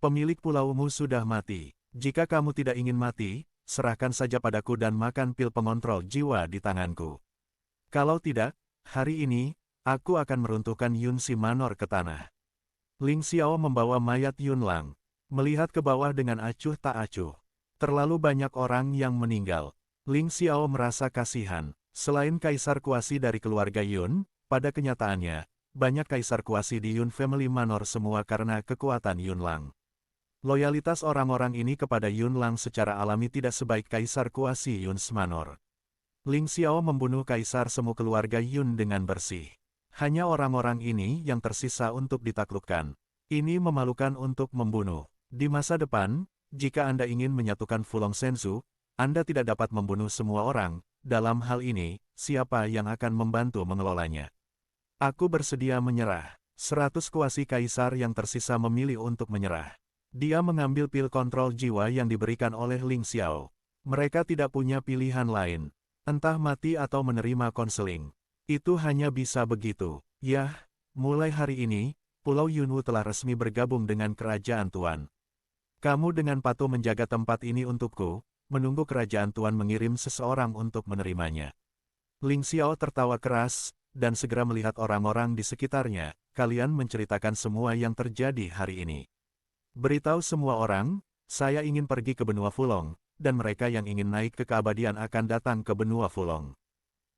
Pemilik pulaumu sudah mati. Jika kamu tidak ingin mati, serahkan saja padaku dan makan pil pengontrol jiwa di tanganku. Kalau tidak, hari ini, aku akan meruntuhkan Yun Si Manor ke tanah. Ling Xiao membawa mayat Yun Lang. Melihat ke bawah dengan acuh tak acuh. Terlalu banyak orang yang meninggal. Ling Xiao merasa kasihan. Selain kaisar kuasi dari keluarga Yun, pada kenyataannya, banyak kaisar kuasi di Yun Family Manor semua karena kekuatan Yun Lang. Loyalitas orang-orang ini kepada Yun Lang secara alami tidak sebaik kaisar kuasi Yun Manor. Ling Xiao membunuh kaisar semu keluarga Yun dengan bersih. Hanya orang-orang ini yang tersisa untuk ditaklukkan. Ini memalukan untuk membunuh. Di masa depan, jika Anda ingin menyatukan Fulong Senzu, Anda tidak dapat membunuh semua orang. Dalam hal ini, siapa yang akan membantu mengelolanya? Aku bersedia menyerah. 100 kuasi kaisar yang tersisa memilih untuk menyerah. Dia mengambil pil kontrol jiwa yang diberikan oleh Ling Xiao. Mereka tidak punya pilihan lain. Entah mati atau menerima konseling. Itu hanya bisa begitu. Yah, mulai hari ini, Pulau Yunwu telah resmi bergabung dengan Kerajaan Tuan. Kamu dengan patuh menjaga tempat ini untukku, menunggu Kerajaan Tuan mengirim seseorang untuk menerimanya. Ling Xiao tertawa keras, dan segera melihat orang-orang di sekitarnya. Kalian menceritakan semua yang terjadi hari ini. Beritahu semua orang, saya ingin pergi ke benua Fulong, dan mereka yang ingin naik ke keabadian akan datang ke benua Fulong.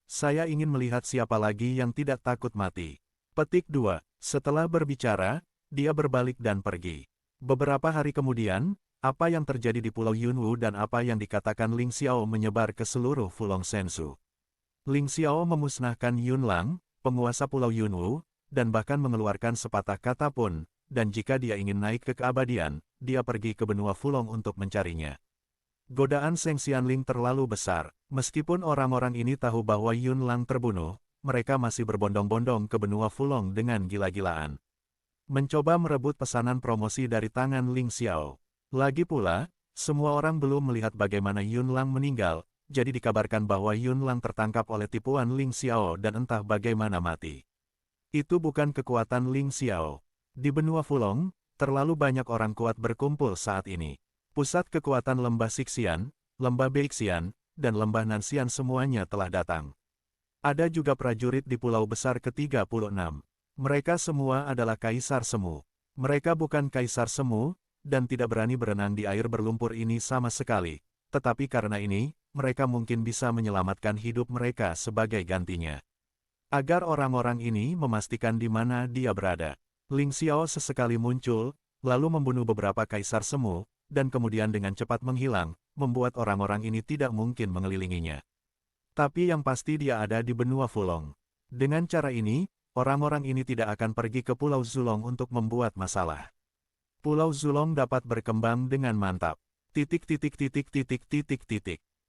Saya ingin melihat siapa lagi yang tidak takut mati. Petik 2. Setelah berbicara, dia berbalik dan pergi. Beberapa hari kemudian, apa yang terjadi di Pulau Yunwu dan apa yang dikatakan Ling Xiao menyebar ke seluruh Fulong Senzu. Ling Xiao memusnahkan Yun Lang, penguasa Pulau Yunwu, dan bahkan mengeluarkan sepatah kata pun. Dan jika dia ingin naik ke keabadian, dia pergi ke benua Fulong untuk mencarinya. Godaan Seng Xianling terlalu besar. Meskipun orang-orang ini tahu bahwa Yun Lang terbunuh, mereka masih berbondong-bondong ke benua Fulong dengan gila-gilaan. Mencoba merebut pesanan promosi dari tangan Ling Xiao. Lagi pula, semua orang belum melihat bagaimana Yun Lang meninggal, jadi dikabarkan bahwa Yun Lang tertangkap oleh tipuan Ling Xiao dan entah bagaimana mati. Itu bukan kekuatan Ling Xiao. Di benua Fulong, terlalu banyak orang kuat berkumpul saat ini. Pusat kekuatan lembah Sixian, lembah Beixian, dan lembah Nanxian semuanya telah datang. Ada juga prajurit di pulau besar ke-36. Mereka semua adalah kaisar semu. Mereka bukan kaisar semu, dan tidak berani berenang di air berlumpur ini sama sekali. Tetapi karena ini, mereka mungkin bisa menyelamatkan hidup mereka sebagai gantinya. Agar orang-orang ini memastikan di mana dia berada. Ling Xiao sesekali muncul, lalu membunuh beberapa kaisar semu, dan kemudian dengan cepat menghilang, membuat orang-orang ini tidak mungkin mengelilinginya. Tapi yang pasti dia ada di benua Fulong. Dengan cara ini, orang-orang ini tidak akan pergi ke Pulau Zulong untuk membuat masalah. Pulau Zulong dapat berkembang dengan mantap.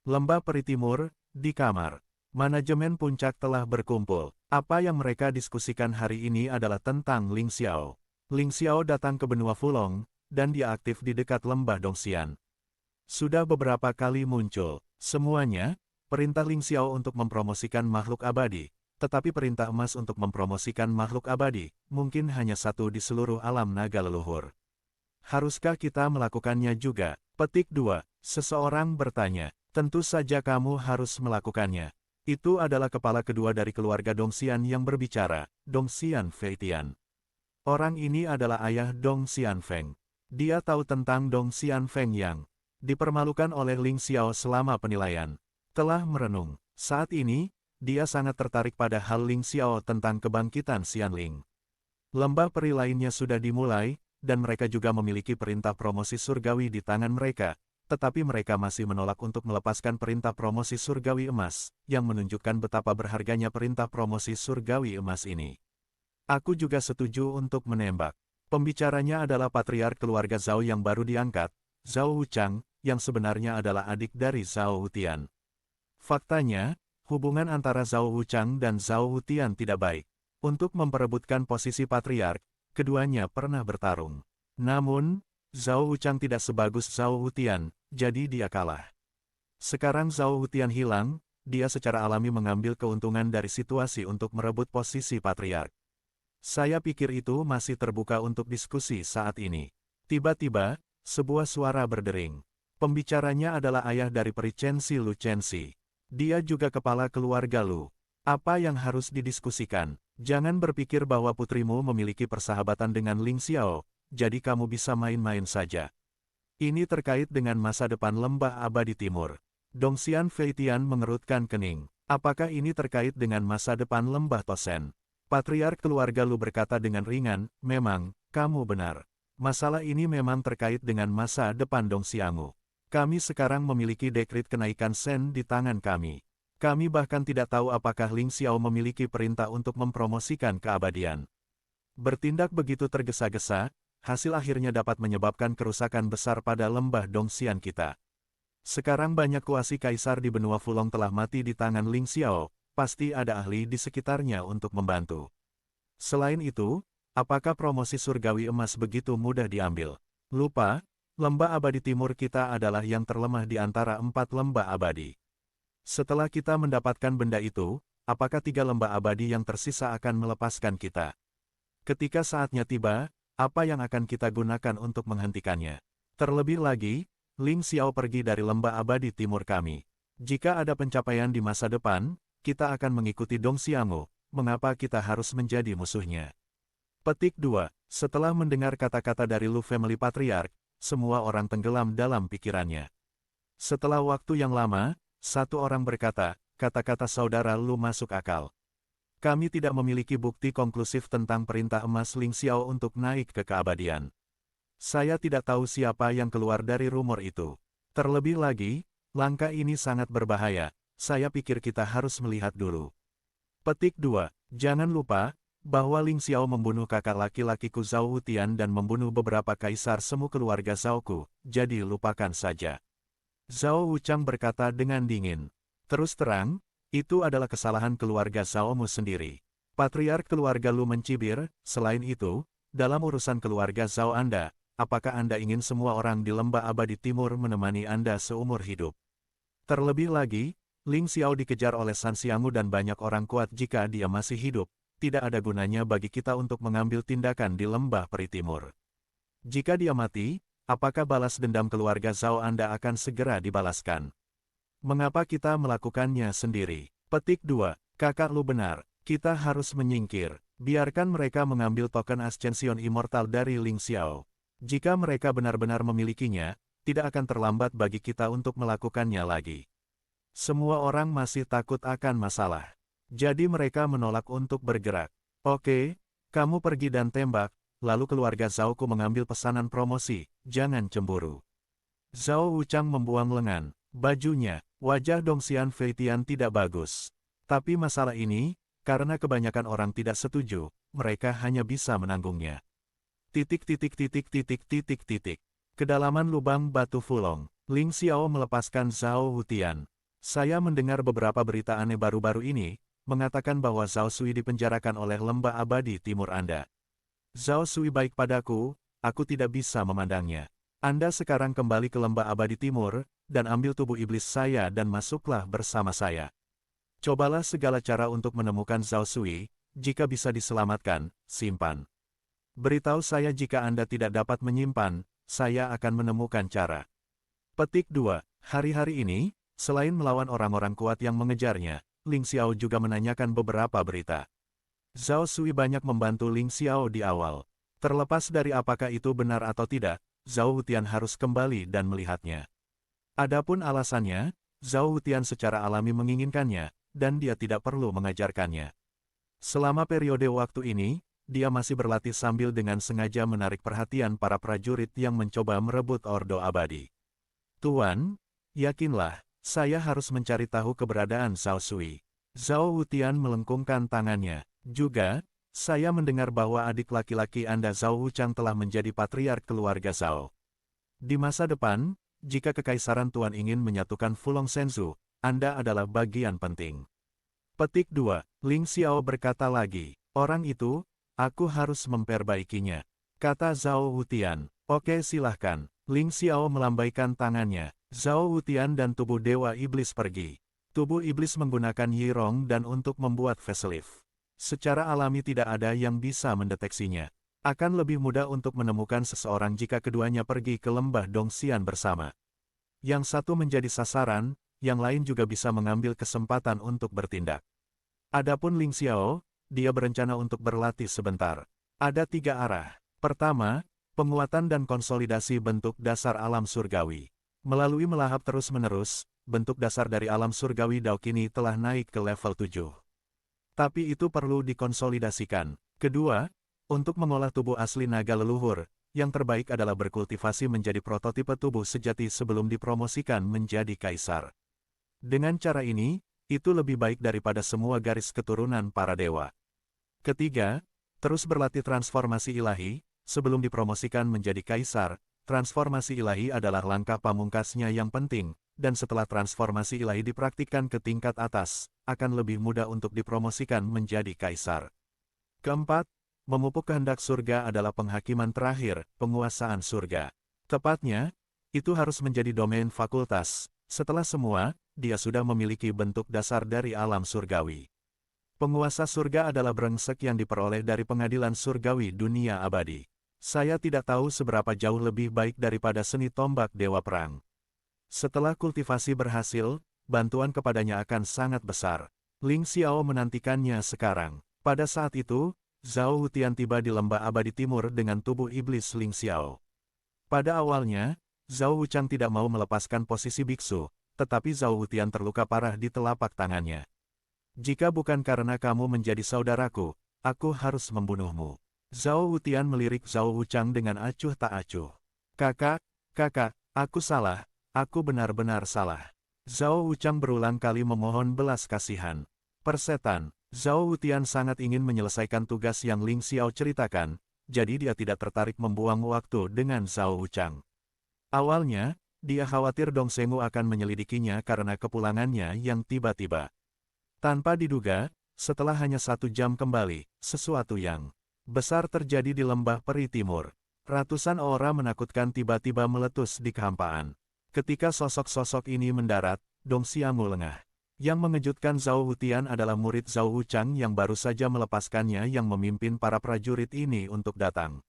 Lembah Peri Timur, di kamar. Manajemen puncak telah berkumpul. Apa yang mereka diskusikan hari ini adalah tentang Ling Xiao. Ling Xiao datang ke benua Fulong, dan dia aktif di dekat lembah Dongxian. Sudah beberapa kali muncul. Semuanya, perintah Ling Xiao untuk mempromosikan makhluk abadi, tetapi perintah emas untuk mempromosikan makhluk abadi, mungkin hanya satu di seluruh alam naga leluhur. Haruskah kita melakukannya juga? Petik 2. Seseorang bertanya. Tentu saja kamu harus melakukannya. Itu adalah kepala kedua dari keluarga Dongxian yang berbicara, Dongxian Feitian. Orang ini adalah ayah Dong Xianfeng. Dia tahu tentang Dong Xianfeng yang dipermalukan oleh Ling Xiao selama penilaian. Telah merenung. Saat ini, dia sangat tertarik pada hal Ling Xiao tentang kebangkitan Xianling. Lembah peri lainnya sudah dimulai, dan mereka juga memiliki perintah promosi surgawi di tangan mereka. Tetapi mereka masih menolak untuk melepaskan perintah promosi surgawi emas, yang menunjukkan betapa berharganya perintah promosi surgawi emas ini. Aku juga setuju untuk menembak. Pembicaranya adalah patriark keluarga Zhao yang baru diangkat, Zhao Wuchang, yang sebenarnya adalah adik dari Zhao Wutian. Faktanya, hubungan antara Zhao Wuchang dan Zhao Wutian tidak baik. Untuk memperebutkan posisi patriark, keduanya pernah bertarung. Namun, Zhao Wuchang tidak sebagus Zhao Wutian, jadi dia kalah. Sekarang Zhao Wutian hilang, dia secara alami mengambil keuntungan dari situasi untuk merebut posisi patriark. Saya pikir itu masih terbuka untuk diskusi saat ini. Tiba-tiba, sebuah suara berdering. Pembicaranya adalah ayah dari peri Chenxi Lu Chenxi. Dia juga kepala keluarga Lu. Apa yang harus didiskusikan? Jangan berpikir bahwa putrimu memiliki persahabatan dengan Ling Xiao, jadi kamu bisa main-main saja. Ini terkait dengan masa depan Lembah Abadi Timur. Dongxian Feitian mengerutkan kening. Apakah ini terkait dengan masa depan Lembah Tosen? Patriark keluarga Lu berkata dengan ringan, memang, kamu benar. Masalah ini memang terkait dengan masa depan Dongxiangu. Kami sekarang memiliki dekrit kenaikan sen di tangan kami. Kami bahkan tidak tahu apakah Ling Xiao memiliki perintah untuk mempromosikan keabadian. Bertindak begitu tergesa-gesa, hasil akhirnya dapat menyebabkan kerusakan besar pada lembah Dongxian kita. Sekarang banyak kuasi kaisar di benua Fulong telah mati di tangan Ling Xiao, pasti ada ahli di sekitarnya untuk membantu. Selain itu, apakah promosi surgawi emas begitu mudah diambil? Lupa, lembah abadi timur kita adalah yang terlemah di antara 4 lembah abadi. Setelah kita mendapatkan benda itu, apakah 3 lembah abadi yang tersisa akan melepaskan kita? Ketika saatnya tiba, apa yang akan kita gunakan untuk menghentikannya? Terlebih lagi, Ling Xiao pergi dari lembah abadi timur kami. Jika ada pencapaian di masa depan, kita akan mengikuti Dongxiangu. Mengapa kita harus menjadi musuhnya? Petik 2. Setelah mendengar kata-kata dari Lu Family Patriarch, semua orang tenggelam dalam pikirannya. Setelah waktu yang lama, satu orang berkata, kata-kata saudara Lu masuk akal. Kami tidak memiliki bukti konklusif tentang perintah emas Ling Xiao untuk naik ke keabadian. Saya tidak tahu siapa yang keluar dari rumor itu. Terlebih lagi, langkah ini sangat berbahaya. Saya pikir kita harus melihat dulu. Petik 2. Jangan lupa, bahwa Ling Xiao membunuh kakak laki-lakiku Zhao Wutian dan membunuh beberapa kaisar semu keluarga Zhaoku, jadi lupakan saja. Zhao Wuchang berkata dengan dingin. Terus terang, itu adalah kesalahan keluarga Zhaomu sendiri. Patriark keluarga Lu mencibir, selain itu, dalam urusan keluarga Zhao Anda, apakah Anda ingin semua orang di lembah abadi timur menemani Anda seumur hidup? Terlebih lagi, Ling Xiao dikejar oleh San Xiangu dan banyak orang kuat jika dia masih hidup. Tidak ada gunanya bagi kita untuk mengambil tindakan di lembah peri timur. Jika dia mati, apakah balas dendam keluarga Zhao Anda akan segera dibalaskan? Mengapa kita melakukannya sendiri? Petik 2. Kakak Lu benar, kita harus menyingkir. Biarkan mereka mengambil token Ascension Immortal dari Ling Xiao. Jika mereka benar-benar memilikinya, tidak akan terlambat bagi kita untuk melakukannya lagi. Semua orang masih takut akan masalah. Jadi mereka menolak untuk bergerak. Oke, kamu pergi dan tembak, lalu keluarga Zhaoku mengambil pesanan promosi, jangan cemburu. Zhao Wuchang membuang lengan, bajunya, wajah Dongxian Feitian tidak bagus. Tapi masalah ini, karena kebanyakan orang tidak setuju, mereka hanya bisa menanggungnya. Kedalaman lubang batu Fulong, Ling Xiao melepaskan Zhao Wutian. Saya mendengar beberapa berita aneh baru-baru ini, mengatakan bahwa Zhao Sui dipenjarakan oleh lembah abadi timur Anda. Zhao Sui baik padaku, aku tidak bisa memandangnya. Anda sekarang kembali ke lembah abadi timur, dan ambil tubuh iblis saya dan masuklah bersama saya. Cobalah segala cara untuk menemukan Zhao Sui, jika bisa diselamatkan, simpan. Beritahu saya jika Anda tidak dapat menyimpan, saya akan menemukan cara. Petik 2. Hari-hari ini, selain melawan orang-orang kuat yang mengejarnya, Ling Xiao juga menanyakan beberapa berita. Zhao Sui banyak membantu Ling Xiao di awal. Terlepas dari apakah itu benar atau tidak, Zhao Wutian harus kembali dan melihatnya. Adapun alasannya, Zhao Wutian secara alami menginginkannya, dan dia tidak perlu mengajarkannya. Selama periode waktu ini, dia masih berlatih sambil dengan sengaja menarik perhatian para prajurit yang mencoba merebut Ordo Abadi. Tuan, yakinlah, saya harus mencari tahu keberadaan Zhao Sui. Zhao Wutian melengkungkan tangannya. Juga, saya mendengar bahwa adik laki-laki Anda Zhao Wuchang telah menjadi patriark keluarga Zhao. Di masa depan, jika Kekaisaran Tuan ingin menyatukan Fulong Shenzhou, Anda adalah bagian penting. Petik 2. Ling Xiao berkata lagi, orang itu, aku harus memperbaikinya. Kata Zhao Wutian, oke silahkan. Ling Xiao melambaikan tangannya. Zhao Wutian dan tubuh Dewa Iblis pergi. Tubuh Iblis menggunakan Yirong dan untuk membuat facelift. Secara alami tidak ada yang bisa mendeteksinya. Akan lebih mudah untuk menemukan seseorang jika keduanya pergi ke lembah Dongxian bersama. Yang satu menjadi sasaran, yang lain juga bisa mengambil kesempatan untuk bertindak. Adapun Ling Xiao, dia berencana untuk berlatih sebentar. Ada 3 arah. Pertama, penguatan dan konsolidasi bentuk dasar alam surgawi. Melalui melahap terus-menerus, bentuk dasar dari alam surgawi Dao kini telah naik ke level 7. Tapi itu perlu dikonsolidasikan. Kedua, untuk mengolah tubuh asli naga leluhur, yang terbaik adalah berkultivasi menjadi prototipe tubuh sejati sebelum dipromosikan menjadi kaisar. Dengan cara ini, itu lebih baik daripada semua garis keturunan para dewa. Ketiga, terus berlatih transformasi ilahi, sebelum dipromosikan menjadi kaisar. Transformasi ilahi adalah langkah pamungkasnya yang penting, dan setelah transformasi ilahi dipraktikkan ke tingkat atas, akan lebih mudah untuk dipromosikan menjadi kaisar. Keempat, memupuk kehendak surga adalah penghakiman terakhir, penguasaan surga. Tepatnya, itu harus menjadi domain fakultas. Setelah semua, dia sudah memiliki bentuk dasar dari alam surgawi. Penguasa surga adalah brengsek yang diperoleh dari pengadilan surgawi dunia abadi. Saya tidak tahu seberapa jauh lebih baik daripada seni tombak dewa perang. Setelah kultivasi berhasil, bantuan kepadanya akan sangat besar. Ling Xiao menantikannya sekarang. Pada saat itu, Zhao Hutian tiba di lembah abadi timur dengan tubuh iblis Ling Xiao. Pada awalnya, Zhao Wuchang tidak mau melepaskan posisi biksu, tetapi Zhao Hutian terluka parah di telapak tangannya. Jika bukan karena kamu menjadi saudaraku, aku harus membunuhmu. Zhao Hutian melirik Zhao Wuchang dengan acuh tak acuh. Kakak, aku salah, aku benar-benar salah. Zhao Wuchang berulang kali memohon belas kasihan. Persetan, Zhao Hutian sangat ingin menyelesaikan tugas yang Ling Xiao ceritakan, jadi dia tidak tertarik membuang waktu dengan Zhao Wuchang. Awalnya, dia khawatir Dong Sengu akan menyelidikinya karena kepulangannya yang tiba-tiba. Tanpa diduga, setelah hanya 1 jam kembali, sesuatu yang besar terjadi di lembah peri timur. Ratusan aura menakutkan tiba-tiba meletus di kehampaan. Ketika sosok-sosok ini mendarat, Dong Xiamu lengah. Yang mengejutkan Zhao Hutian adalah murid Zhao Wuchang yang baru saja melepaskannya yang memimpin para prajurit ini untuk datang.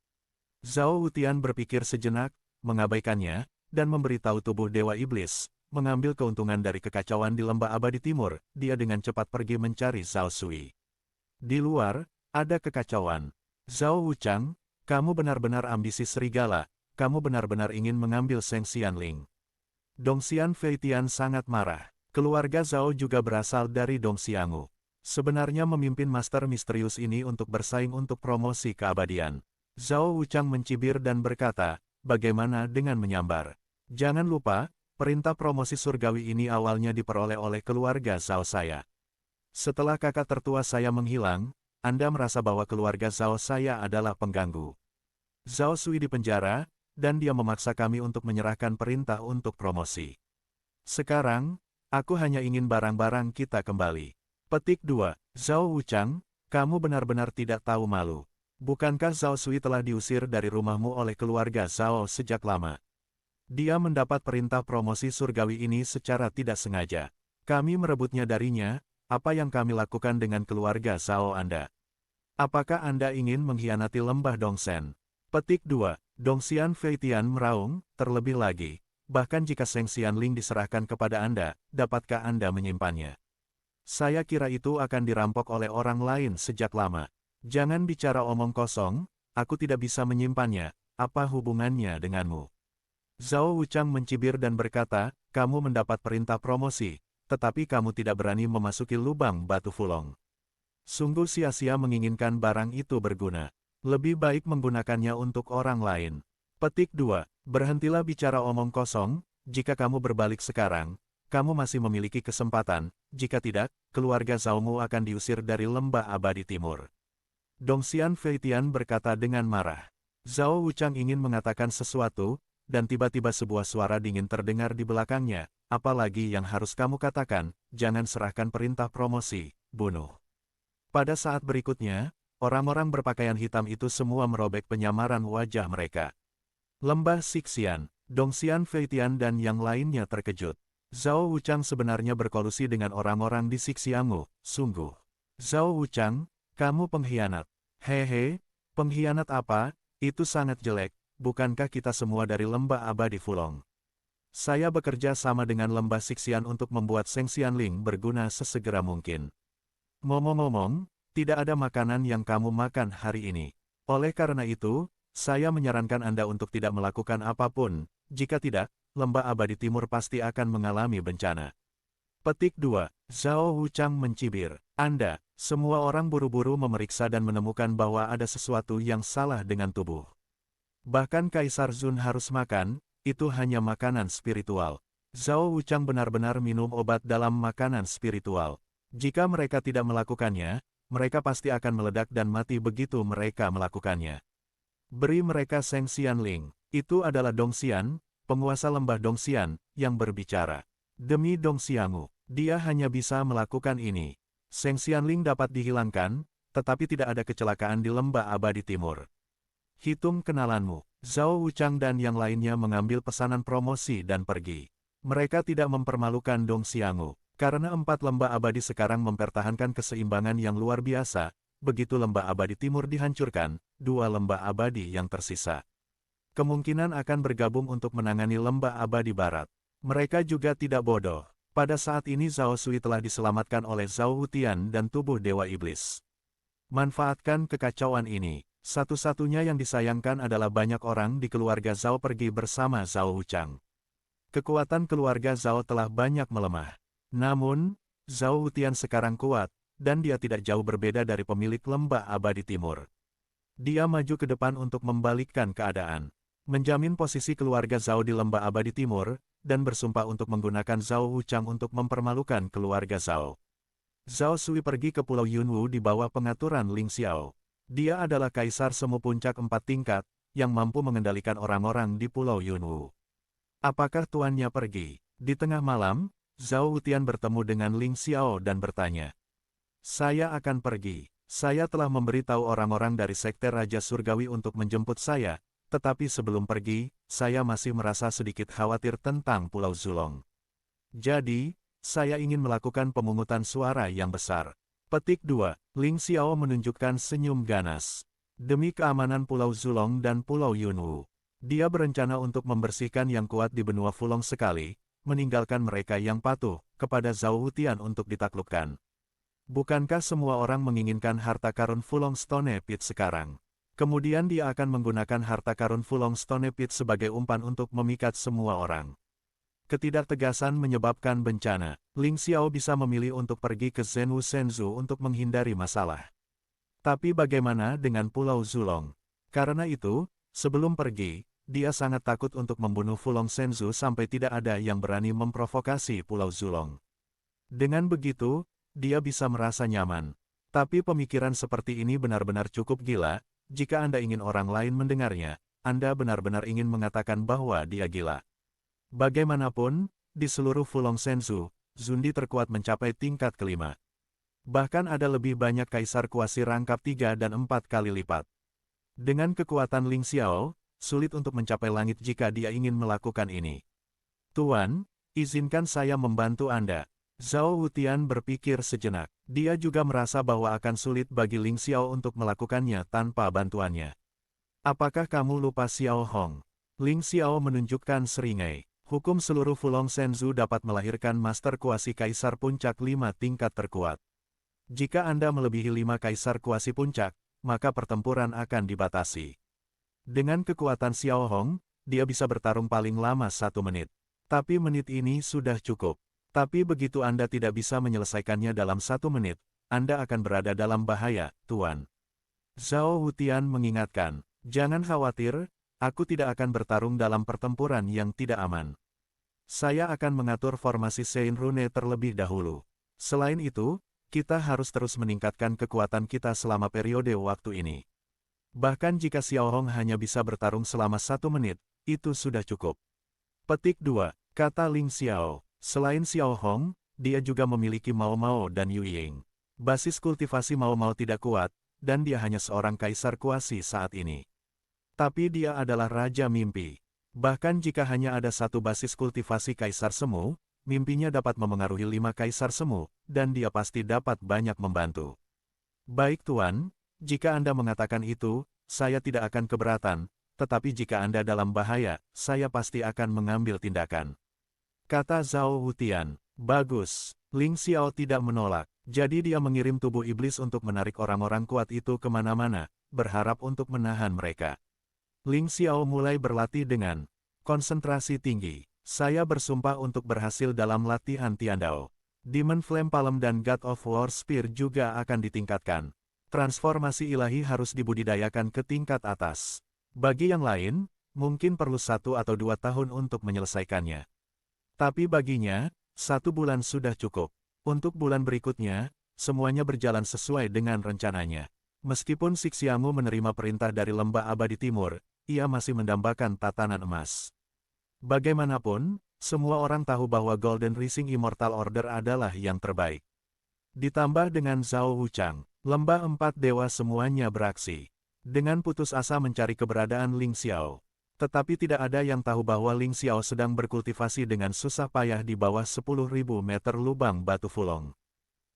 Zhao Hutian berpikir sejenak, mengabaikannya, dan memberitahu tubuh Dewa Iblis, mengambil keuntungan dari kekacauan di lembah abadi timur, dia dengan cepat pergi mencari Zhao Sui. Di luar, ada kekacauan. Zhao Wuchang, kamu benar-benar ambisi serigala, kamu benar-benar ingin mengambil Seng Xianling. Dongxian Feitian sangat marah. Keluarga Zhao juga berasal dari Dongxiangu. Sebenarnya memimpin master misterius ini untuk bersaing untuk promosi keabadian. Zhao Wuchang mencibir dan berkata, bagaimana dengan menyambar? Jangan lupa, perintah promosi surgawi ini awalnya diperoleh oleh keluarga Zhao saya. Setelah kakak tertua saya menghilang, Anda merasa bahwa keluarga Zhao saya adalah pengganggu. Zhao Sui dipenjara, dan dia memaksa kami untuk menyerahkan perintah untuk promosi. Sekarang, aku hanya ingin barang-barang kita kembali. Petik 2. Zhao Wuchang, kamu benar-benar tidak tahu malu. Bukankah Zhao Sui telah diusir dari rumahmu oleh keluarga Zhao sejak lama? Dia mendapat perintah promosi surgawi ini secara tidak sengaja. Kami merebutnya darinya, apa yang kami lakukan dengan keluarga Zhao Anda? Apakah Anda ingin mengkhianati lembah Dongsen? Petik 2. Dongxian Feitian meraung, terlebih lagi. Bahkan jika Seng Xianling diserahkan kepada Anda, dapatkah Anda menyimpannya? Saya kira itu akan dirampok oleh orang lain sejak lama. Jangan bicara omong kosong, aku tidak bisa menyimpannya, apa hubungannya denganmu? Zhao Wuchang mencibir dan berkata, kamu mendapat perintah promosi, tetapi kamu tidak berani memasuki lubang batu fulong. Sungguh sia-sia menginginkan barang itu berguna. Lebih baik menggunakannya untuk orang lain. Petik 2. Berhentilah bicara omong kosong, jika kamu berbalik sekarang, kamu masih memiliki kesempatan, jika tidak, keluarga Zhaomu akan diusir dari lembah abadi timur. Dongxian Feitian berkata dengan marah. Zhao Wuchang ingin mengatakan sesuatu, dan tiba-tiba sebuah suara dingin terdengar di belakangnya, apalagi yang harus kamu katakan, jangan serahkan perintah promosi, bunuh. Pada saat berikutnya, orang-orang berpakaian hitam itu semua merobek penyamaran wajah mereka. Lembah Sixian, Dongxian Feitian dan yang lainnya terkejut. Zhao Wuchang sebenarnya berkolusi dengan orang-orang di Sixiangu, sungguh. Zhao Wuchang, kamu pengkhianat. Hehe, Pengkhianat apa? Itu sangat jelek, bukankah kita semua dari lembah abadi Fulong? Saya bekerja sama dengan lembah Sixian untuk membuat Seng Xianling berguna sesegera mungkin. Ngomong-ngomong, tidak ada makanan yang kamu makan hari ini. Oleh karena itu, saya menyarankan Anda untuk tidak melakukan apapun, jika tidak, lembah abadi timur pasti akan mengalami bencana. Petik 2. Zhao Wuchang mencibir. Anda, semua orang buru-buru memeriksa dan menemukan bahwa ada sesuatu yang salah dengan tubuh. Bahkan Kaisar Zun harus makan, itu hanya makanan spiritual. Zhao Wuchang benar-benar minum obat dalam makanan spiritual. Jika mereka tidak melakukannya, mereka pasti akan meledak dan mati begitu mereka melakukannya. Beri mereka Seng Xianling. Itu adalah Dongxian, penguasa lembah Dongxian, yang berbicara. Demi Dongxiangu, dia hanya bisa melakukan ini. Seng Xianling dapat dihilangkan, tetapi tidak ada kecelakaan di lembah abadi timur. Hitung kenalanmu. Zhao Wuchang dan yang lainnya mengambil pesanan promosi dan pergi. Mereka tidak mempermalukan Dongxiangu, karena 4 lembah abadi sekarang mempertahankan keseimbangan yang luar biasa. Begitu lembah abadi timur dihancurkan, 2 lembah abadi yang tersisa kemungkinan akan bergabung untuk menangani lembah abadi barat. Mereka juga tidak bodoh. Pada saat ini Zhao Sui telah diselamatkan oleh Zhao Wutian dan tubuh Dewa Iblis. Manfaatkan kekacauan ini. Satu-satunya yang disayangkan adalah banyak orang di keluarga Zhao pergi bersama Zhao Wuchang. Kekuatan keluarga Zhao telah banyak melemah. Namun, Zhao Wutian sekarang kuat, dan dia tidak jauh berbeda dari pemilik lembah abadi timur. Dia maju ke depan untuk membalikkan keadaan. Menjamin posisi keluarga Zhao di lembah abadi timur, dan bersumpah untuk menggunakan Zhao Wuchang untuk mempermalukan keluarga Zhao. Zhao Sui pergi ke Pulau Yunwu di bawah pengaturan Ling Xiao. Dia adalah kaisar semu puncak 4 tingkat, yang mampu mengendalikan orang-orang di Pulau Yunwu. Apakah tuannya pergi? Di tengah malam, Zhao Wutian bertemu dengan Ling Xiao dan bertanya. Saya akan pergi. Saya telah memberitahu orang-orang dari Sekte Raja Surgawi untuk menjemput saya, tetapi sebelum pergi, saya masih merasa sedikit khawatir tentang Pulau Zulong. Jadi, saya ingin melakukan pemungutan suara yang besar. Petik 2. Ling Xiao menunjukkan senyum ganas. Demi keamanan Pulau Zulong dan Pulau Yunwu, dia berencana untuk membersihkan yang kuat di benua Fulong sekali, meninggalkan mereka yang patuh kepada Zhao Wutian untuk ditaklukkan. Bukankah semua orang menginginkan harta karun Fulong Stone Pit sekarang? Kemudian dia akan menggunakan harta karun Fulong Stone Pit sebagai umpan untuk memikat semua orang. Ketidaktegasan menyebabkan bencana. Ling Xiao bisa memilih untuk pergi ke Zhenwu Shenzhou untuk menghindari masalah. Tapi bagaimana dengan Pulau Zulong? Karena itu, sebelum pergi, dia sangat takut untuk membunuh Fulong Shenzhou sampai tidak ada yang berani memprovokasi Pulau Zulong. Dengan begitu, dia bisa merasa nyaman. Tapi pemikiran seperti ini benar-benar cukup gila. Jika Anda ingin orang lain mendengarnya, Anda benar-benar ingin mengatakan bahwa dia gila. Bagaimanapun, di seluruh Fulong Shenzhou, Zundi terkuat mencapai tingkat kelima. Bahkan ada lebih banyak kaisar kuasi rangkap 3 dan 4 kali lipat. Dengan kekuatan Ling Xiao, sulit untuk mencapai langit jika dia ingin melakukan ini. Tuan, izinkan saya membantu Anda. Zhao Wutian berpikir sejenak. Dia juga merasa bahwa akan sulit bagi Ling Xiao untuk melakukannya tanpa bantuannya. Apakah kamu lupa Xiao Hong? Ling Xiao menunjukkan seringai. Hukum seluruh Fulong Shenzhou dapat melahirkan master kuasi kaisar puncak 5 tingkat terkuat. Jika Anda melebihi 5 kaisar kuasi puncak, maka pertempuran akan dibatasi. Dengan kekuatan Xiao Hong, dia bisa bertarung paling lama 1 menit. Tapi menit ini sudah cukup. Tapi begitu Anda tidak bisa menyelesaikannya dalam 1 menit, Anda akan berada dalam bahaya, Tuan. Zhao Wutian mengingatkan, jangan khawatir, aku tidak akan bertarung dalam pertempuran yang tidak aman. Saya akan mengatur formasi Sein Rune terlebih dahulu. Selain itu, kita harus terus meningkatkan kekuatan kita selama periode waktu ini. Bahkan jika Xiao Hong hanya bisa bertarung selama 1 menit, itu sudah cukup. Petik 2, kata Ling Xiao. Selain Xiao Hong, dia juga memiliki Mao Mao dan Yu Ying. Basis kultivasi Mao Mao tidak kuat, dan dia hanya seorang kaisar kuasi saat ini. Tapi dia adalah Raja Mimpi. Bahkan jika hanya ada 1 basis kultivasi kaisar semu, mimpinya dapat memengaruhi 5 kaisar semu, dan dia pasti dapat banyak membantu. Baik Tuan, jika Anda mengatakan itu, saya tidak akan keberatan, tetapi jika Anda dalam bahaya, saya pasti akan mengambil tindakan. Kata Zhao Hutian. Bagus. Ling Xiao tidak menolak, jadi dia mengirim tubuh iblis untuk menarik orang-orang kuat itu kemana-mana, berharap untuk menahan mereka. Ling Xiao mulai berlatih dengan konsentrasi tinggi. Saya bersumpah untuk berhasil dalam latihan Tiandao. Demon Flame Palm dan God of War Spear juga akan ditingkatkan. Transformasi ilahi harus dibudidayakan ke tingkat atas. Bagi yang lain, mungkin perlu 1 atau 2 tahun untuk menyelesaikannya. Tapi baginya, 1 bulan sudah cukup. Untuk bulan berikutnya, semuanya berjalan sesuai dengan rencananya. Meskipun Xiaomu menerima perintah dari Lembah Abadi Timur, ia masih mendambakan tatanan emas. Bagaimanapun, semua orang tahu bahwa Golden Rising Immortal Order adalah yang terbaik. Ditambah dengan Zhao Wuchang, Lembah 4 Dewa semuanya beraksi. Dengan putus asa mencari keberadaan Ling Xiao. Tetapi tidak ada yang tahu bahwa Ling Xiao sedang berkultivasi dengan susah payah di bawah 10.000 meter lubang batu Fulong.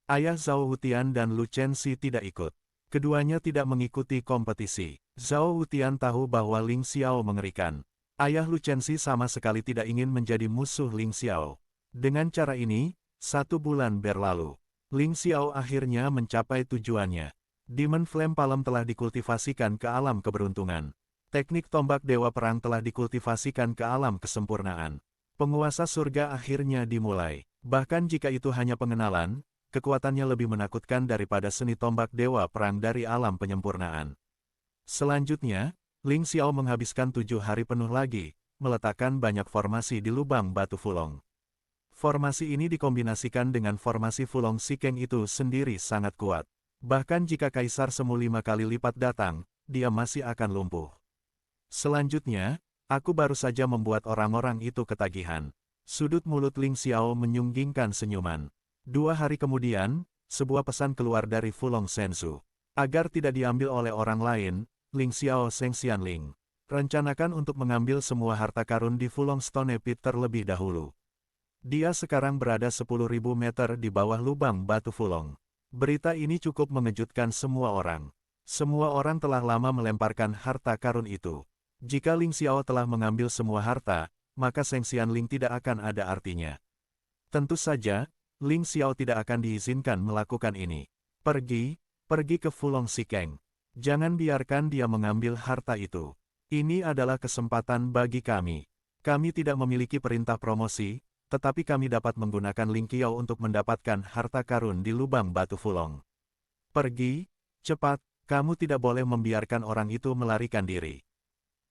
Ayah Zhao Hutian dan Lu Chenxi tidak ikut. Keduanya tidak mengikuti kompetisi. Zhao Hutian tahu bahwa Ling Xiao mengerikan. Ayah Lu Chenxi sama sekali tidak ingin menjadi musuh Ling Xiao. Dengan cara ini, 1 bulan berlalu. Ling Xiao akhirnya mencapai tujuannya. Demon Flame Palm telah dikultivasikan ke alam keberuntungan. Teknik tombak Dewa Perang telah dikultivasikan ke alam kesempurnaan. Penguasa surga akhirnya dimulai. Bahkan jika itu hanya pengenalan, kekuatannya lebih menakutkan daripada seni tombak Dewa Perang dari alam penyempurnaan. Selanjutnya, Ling Xiao menghabiskan 7 hari penuh lagi, meletakkan banyak formasi di lubang batu Fulong. Formasi ini dikombinasikan dengan formasi Fulong Shikeng itu sendiri sangat kuat. Bahkan jika Kaisar Semu 5 kali lipat datang, dia masih akan lumpuh. Selanjutnya, aku baru saja membuat orang-orang itu ketagihan. Sudut mulut Ling Xiao menyunggingkan senyuman. 2 hari kemudian, sebuah pesan keluar dari Fulong Sensu. Agar tidak diambil oleh orang lain, Ling Xiao Shengxianling. Rencanakan untuk mengambil semua harta karun di Fulong Stone Pit terlebih dahulu. Dia sekarang berada 10.000 meter di bawah lubang batu Fulong. Berita ini cukup mengejutkan semua orang. Semua orang telah lama melemparkan harta karun itu. Jika Ling Xiao telah mengambil semua harta, maka Shengxianling tidak akan ada artinya. Tentu saja, Ling Xiao tidak akan diizinkan melakukan ini. Pergi ke Fulong Shikeng. Jangan biarkan dia mengambil harta itu. Ini adalah kesempatan bagi kami. Kami tidak memiliki perintah promosi, tetapi kami dapat menggunakan Ling Qiao untuk mendapatkan harta karun di lubang batu Fulong. Pergi, cepat, kamu tidak boleh membiarkan orang itu melarikan diri.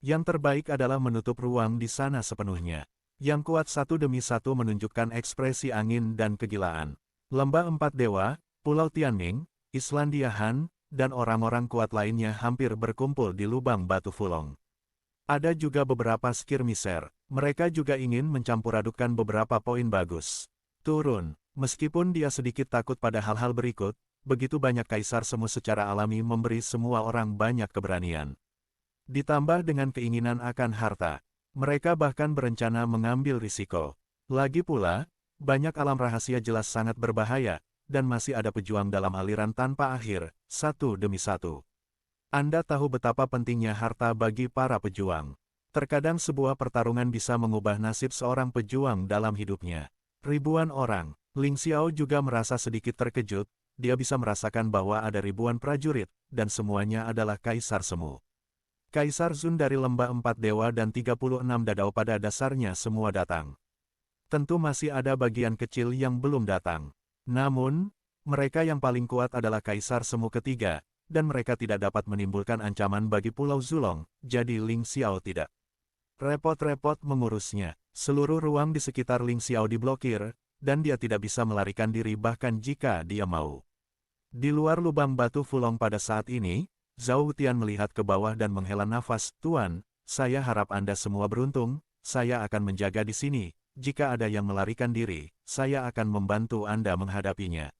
Yang terbaik adalah menutup ruang di sana sepenuhnya. Yang kuat satu demi satu menunjukkan ekspresi angin dan kegilaan. Lembah 4 Dewa, Pulau Tianming, Islandia Han, dan orang-orang kuat lainnya hampir berkumpul di lubang batu Fulong. Ada juga beberapa skirmisher, mereka juga ingin mencampur-adukkan beberapa poin bagus. Turun, meskipun dia sedikit takut pada hal-hal berikut, begitu banyak Kaisar Semu secara alami memberi semua orang banyak keberanian. Ditambah dengan keinginan akan harta, mereka bahkan berencana mengambil risiko. Lagi pula, banyak alam rahasia jelas sangat berbahaya, dan masih ada pejuang dalam aliran tanpa akhir, satu demi satu. Anda tahu betapa pentingnya harta bagi para pejuang. Terkadang sebuah pertarungan bisa mengubah nasib seorang pejuang dalam hidupnya. Ribuan orang, Ling Xiao juga merasa sedikit terkejut, dia bisa merasakan bahwa ada ribuan prajurit, dan semuanya adalah Kaisar Semu. Kaisar Zun dari Lembah 4 Dewa dan 36 dadao pada dasarnya semua datang. Tentu masih ada bagian kecil yang belum datang. Namun, mereka yang paling kuat adalah Kaisar Semu ketiga, dan mereka tidak dapat menimbulkan ancaman bagi Pulau Zulong, jadi Ling Xiao tidak repot-repot mengurusnya. Seluruh ruang di sekitar Ling Xiao diblokir, dan dia tidak bisa melarikan diri bahkan jika dia mau. Di luar lubang batu Fulong pada saat ini, Zhao Hutian melihat ke bawah dan menghela nafas, "Tuan, saya harap Anda semua beruntung, saya akan menjaga di sini. Jika ada yang melarikan diri, saya akan membantu Anda menghadapinya."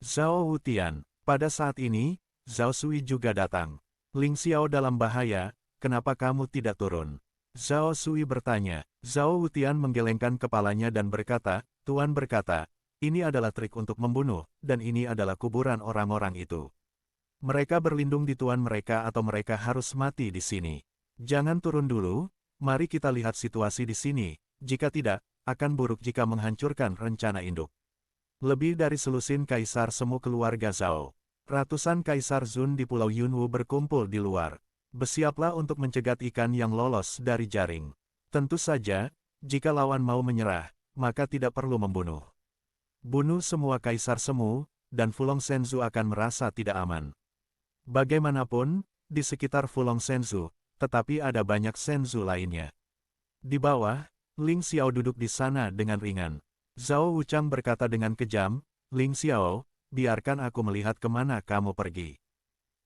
Zhao Hutian. Pada saat ini, Zhao Sui juga datang. Ling Xiao dalam bahaya, kenapa kamu tidak turun? Zhao Sui bertanya. Zhao Hutian menggelengkan kepalanya dan berkata, Tuan berkata, ini adalah trik untuk membunuh, dan ini adalah kuburan orang-orang itu. Mereka berlindung di tuan mereka atau mereka harus mati di sini. Jangan turun dulu, mari kita lihat situasi di sini, jika tidak, akan buruk jika menghancurkan rencana induk. Lebih dari selusin kaisar semu keluarga Zhao. Ratusan kaisar Zun di Pulau Yunwu berkumpul di luar. Bersiaplah untuk mencegat ikan yang lolos dari jaring. Tentu saja, jika lawan mau menyerah, maka tidak perlu membunuh. Bunuh semua kaisar semu, dan Fulong Shenzhou akan merasa tidak aman. Bagaimanapun, di sekitar Fulong Shenzhou, tetapi ada banyak Shenzhou lainnya. Di bawah, Ling Xiao duduk di sana dengan ringan. Zhao Wuchang berkata dengan kejam, Ling Xiao, biarkan aku melihat kemana kamu pergi.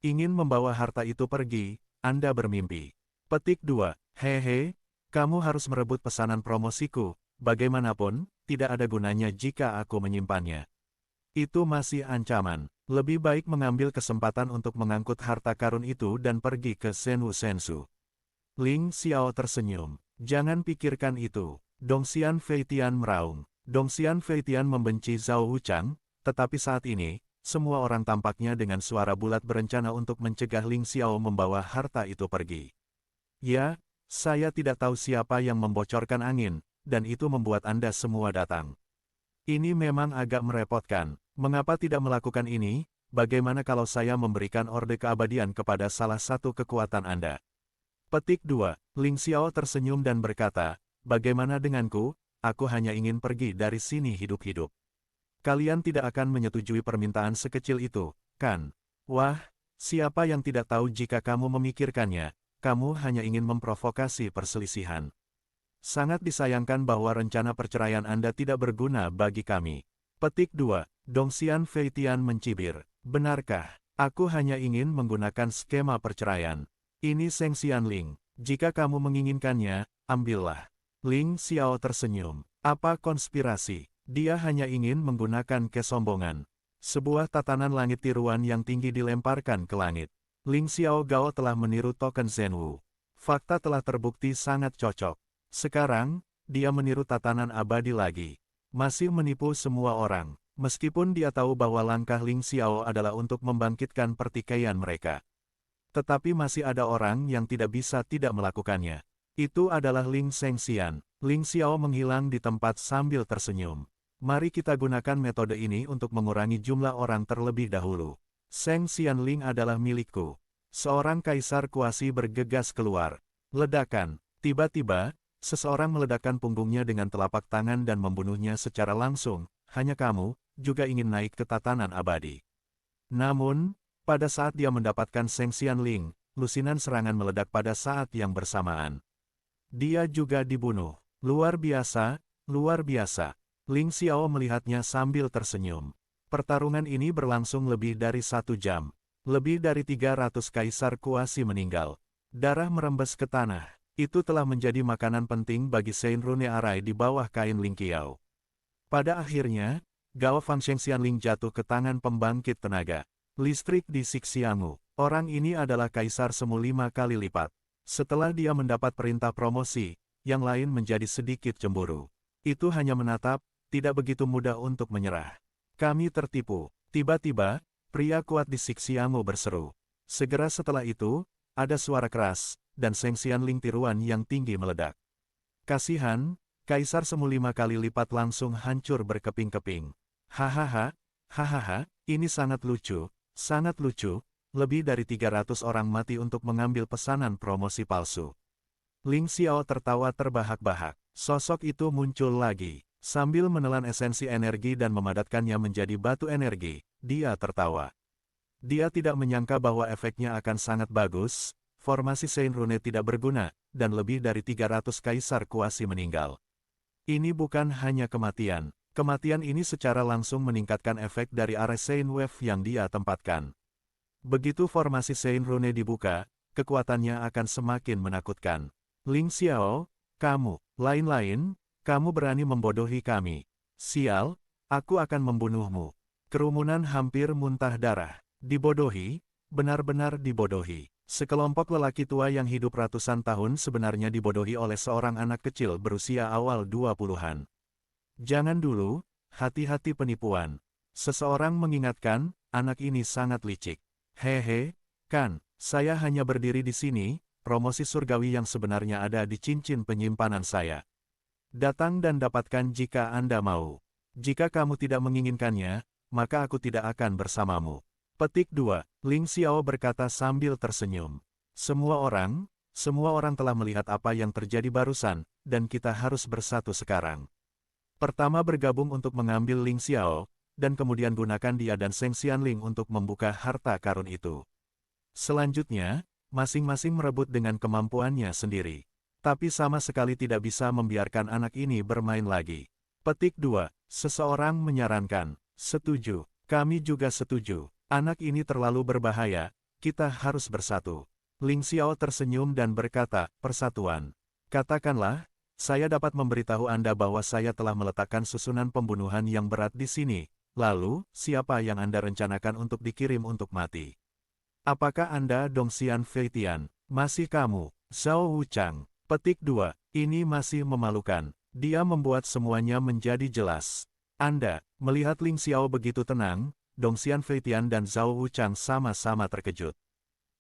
Ingin membawa harta itu pergi, Anda bermimpi. Petik 2. Hehe, kamu harus merebut pesanan promosiku, bagaimanapun, tidak ada gunanya jika aku menyimpannya. Itu masih ancaman. Lebih baik mengambil kesempatan untuk mengangkut harta karun itu dan pergi ke Shenwu Shenzhou. Ling Xiao tersenyum. Jangan pikirkan itu. Dongxian Feitian meraung. Dongxian Feitian membenci Zhao Wuchang, tetapi saat ini, semua orang tampaknya dengan suara bulat berencana untuk mencegah Ling Xiao membawa harta itu pergi. Ya, saya tidak tahu siapa yang membocorkan angin, dan itu membuat Anda semua datang. Ini memang agak merepotkan. Mengapa tidak melakukan ini? Bagaimana kalau saya memberikan orde keabadian kepada salah satu kekuatan Anda? Petik 2. Ling Xiao tersenyum dan berkata, bagaimana denganku? Aku hanya ingin pergi dari sini hidup-hidup. Kalian tidak akan menyetujui permintaan sekecil itu, kan? Wah, siapa yang tidak tahu jika kamu memikirkannya, kamu hanya ingin memprovokasi perselisihan. Sangat disayangkan bahwa rencana perceraian Anda tidak berguna bagi kami. Petik 2. Dongxian Feitian mencibir. Benarkah? Aku hanya ingin menggunakan skema perceraian. Ini Seng Xianling. Jika kamu menginginkannya, ambillah. Ling Xiao tersenyum. Apa konspirasi? Dia hanya ingin menggunakan kesombongan. Sebuah tatanan langit tiruan yang tinggi dilemparkan ke langit. Ling Xiao Gao telah meniru token Zhenwu. Fakta telah terbukti sangat cocok. Sekarang, dia meniru tatanan abadi lagi. Masih menipu semua orang. Meskipun dia tahu bahwa langkah Ling Xiao adalah untuk membangkitkan pertikaian mereka. Tetapi masih ada orang yang tidak bisa tidak melakukannya. Itu adalah Ling Shengxian. Ling Xiao menghilang di tempat sambil tersenyum. Mari kita gunakan metode ini untuk mengurangi jumlah orang terlebih dahulu. Seng Xianling adalah milikku. Seorang kaisar kuasi bergegas keluar. Ledakan. Tiba-tiba, seseorang meledakkan punggungnya dengan telapak tangan dan membunuhnya secara langsung. Hanya kamu juga ingin naik ke tatanan abadi. Namun, pada saat dia mendapatkan Seng Xianling, lusinan serangan meledak pada saat yang bersamaan. Dia juga dibunuh. Luar biasa, luar biasa. Ling Xiao melihatnya sambil tersenyum. Pertarungan ini berlangsung lebih dari 1 jam. Lebih dari 300 kaisar kuasi meninggal. Darah merembes ke tanah. Itu telah menjadi makanan penting bagi Sein Rune Arai di bawah kain Ling Qiao. Pada akhirnya, Gao Fang Shengxianling jatuh ke tangan pembangkit tenaga listrik di Xixiangu. Orang ini adalah kaisar semu 5 kali lipat. Setelah dia mendapat perintah promosi, yang lain menjadi sedikit cemburu. Itu hanya menatap, tidak begitu mudah untuk menyerah. Kami tertipu. Tiba-tiba, pria kuat di Xixiangu berseru. Segera setelah itu, ada suara keras, dan Seng Xianling tiruan yang tinggi meledak. Kasihan, kaisar semu 5 kali lipat langsung hancur berkeping-keping. Hahaha, hahaha, ini sangat lucu, lebih dari 300 orang mati untuk mengambil pesanan promosi palsu. Ling Xiao tertawa terbahak-bahak. Sosok itu muncul lagi. Sambil menelan esensi energi dan memadatkannya menjadi batu energi, dia tertawa. Dia tidak menyangka bahwa efeknya akan sangat bagus, formasi Sein Rune tidak berguna, dan lebih dari 300 kaisar kuasi meninggal. Ini bukan hanya kematian. Kematian ini secara langsung meningkatkan efek dari area Sein Wave yang dia tempatkan. Begitu formasi Sein Rune dibuka, kekuatannya akan semakin menakutkan. Ling Xiao, kamu, lain-lain, kamu berani membodohi kami. Sial, aku akan membunuhmu. Kerumunan hampir muntah darah. Dibodohi, benar-benar dibodohi. Sekelompok lelaki tua yang hidup ratusan tahun sebenarnya dibodohi oleh seorang anak kecil berusia awal 20-an. Jangan dulu, hati-hati penipuan. Seseorang mengingatkan, anak ini sangat licik. Hehe, kan, saya hanya berdiri di sini, promosi surgawi yang sebenarnya ada di cincin penyimpanan saya. Datang dan dapatkan jika Anda mau. Jika kamu tidak menginginkannya, maka aku tidak akan bersamamu. Petik 2. Ling Xiao berkata sambil tersenyum. Semua orang telah melihat apa yang terjadi barusan, dan kita harus bersatu sekarang. Pertama bergabung untuk mengambil Ling Xiao, dan kemudian gunakan dia dan Seng Xianling untuk membuka harta karun itu. Selanjutnya, masing-masing merebut dengan kemampuannya sendiri. Tapi sama sekali tidak bisa membiarkan anak ini bermain lagi. Petik 2. Seseorang menyarankan. Setuju. Kami juga setuju. Anak ini terlalu berbahaya, kita harus bersatu. Ling Xiao tersenyum dan berkata, persatuan. Katakanlah, saya dapat memberitahu Anda bahwa saya telah meletakkan susunan pembunuhan yang berat di sini. Lalu, siapa yang Anda rencanakan untuk dikirim untuk mati? Apakah Anda Dongxian Feitian? Masih kamu, Zhao Wuchang. Petik 2. Ini masih memalukan. Dia membuat semuanya menjadi jelas. Anda, melihat Ling Xiao begitu tenang, Dongxian Feitian dan Zhao Wuchang sama-sama terkejut.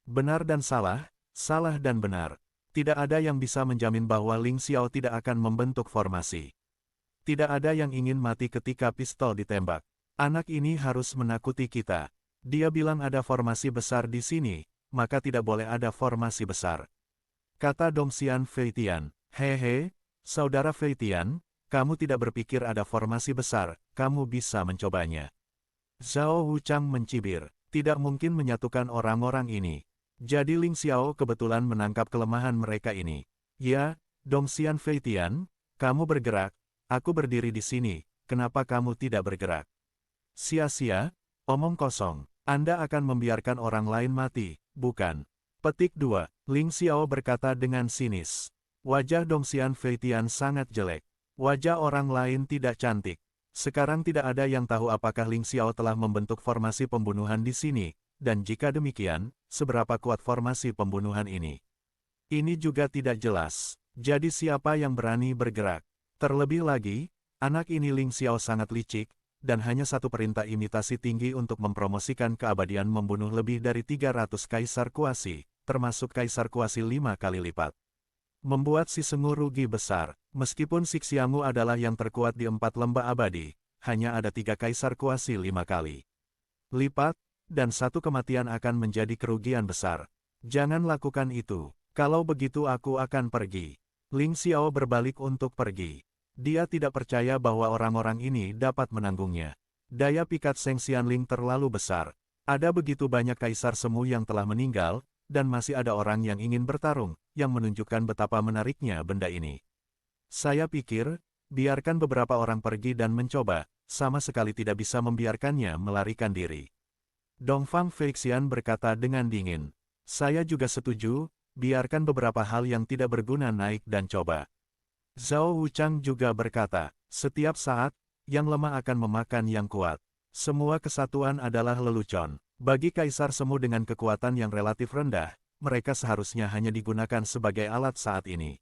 Benar dan salah, salah dan benar. Tidak ada yang bisa menjamin bahwa Ling Xiao tidak akan membentuk formasi. Tidak ada yang ingin mati ketika pistol ditembak. Anak ini harus menakuti kita. Dia bilang ada formasi besar di sini, maka tidak boleh ada formasi besar. Kata Dongxian Feitian, hehe, saudara Feitian, kamu tidak berpikir ada formasi besar, kamu bisa mencobanya. Zhao Wuchang mencibir, tidak mungkin menyatukan orang-orang ini. Jadi Ling Xiao kebetulan menangkap kelemahan mereka ini. Ya, Dongxian Feitian, kamu bergerak, aku berdiri di sini, kenapa kamu tidak bergerak? Sia-sia, omong kosong, Anda akan membiarkan orang lain mati, bukan? Petik 2. Ling Xiao berkata dengan sinis. Wajah Dongxian Feitian sangat jelek. Wajah orang lain tidak cantik. Sekarang tidak ada yang tahu apakah Ling Xiao telah membentuk formasi pembunuhan di sini, dan jika demikian, seberapa kuat formasi pembunuhan ini. Ini juga tidak jelas. Jadi siapa yang berani bergerak? Terlebih lagi, anak ini Ling Xiao sangat licik, dan hanya satu perintah imitasi tinggi untuk mempromosikan keabadian membunuh lebih dari 300 kaisar kuasi, termasuk kaisar kuasi 5 kali lipat. Membuat si Sengu rugi besar, meskipun si Xianggu adalah yang terkuat di 4 lembah abadi, hanya ada 3 kaisar kuasi 5 kali lipat, dan satu kematian akan menjadi kerugian besar. Jangan lakukan itu, kalau begitu aku akan pergi. Ling Xiao berbalik untuk pergi. Dia tidak percaya bahwa orang-orang ini dapat menanggungnya. Daya pikat Seng Xianling terlalu besar. Ada begitu banyak kaisar semu yang telah meninggal, dan masih ada orang yang ingin bertarung, yang menunjukkan betapa menariknya benda ini. Saya pikir, biarkan beberapa orang pergi dan mencoba, sama sekali tidak bisa membiarkannya melarikan diri. Dongfang Feixian berkata dengan dingin. Saya juga setuju, biarkan beberapa hal yang tidak berguna naik dan coba. Zhao Wuchang juga berkata, setiap saat, yang lemah akan memakan yang kuat. Semua kesatuan adalah lelucon. Bagi kaisar semu dengan kekuatan yang relatif rendah, mereka seharusnya hanya digunakan sebagai alat saat ini.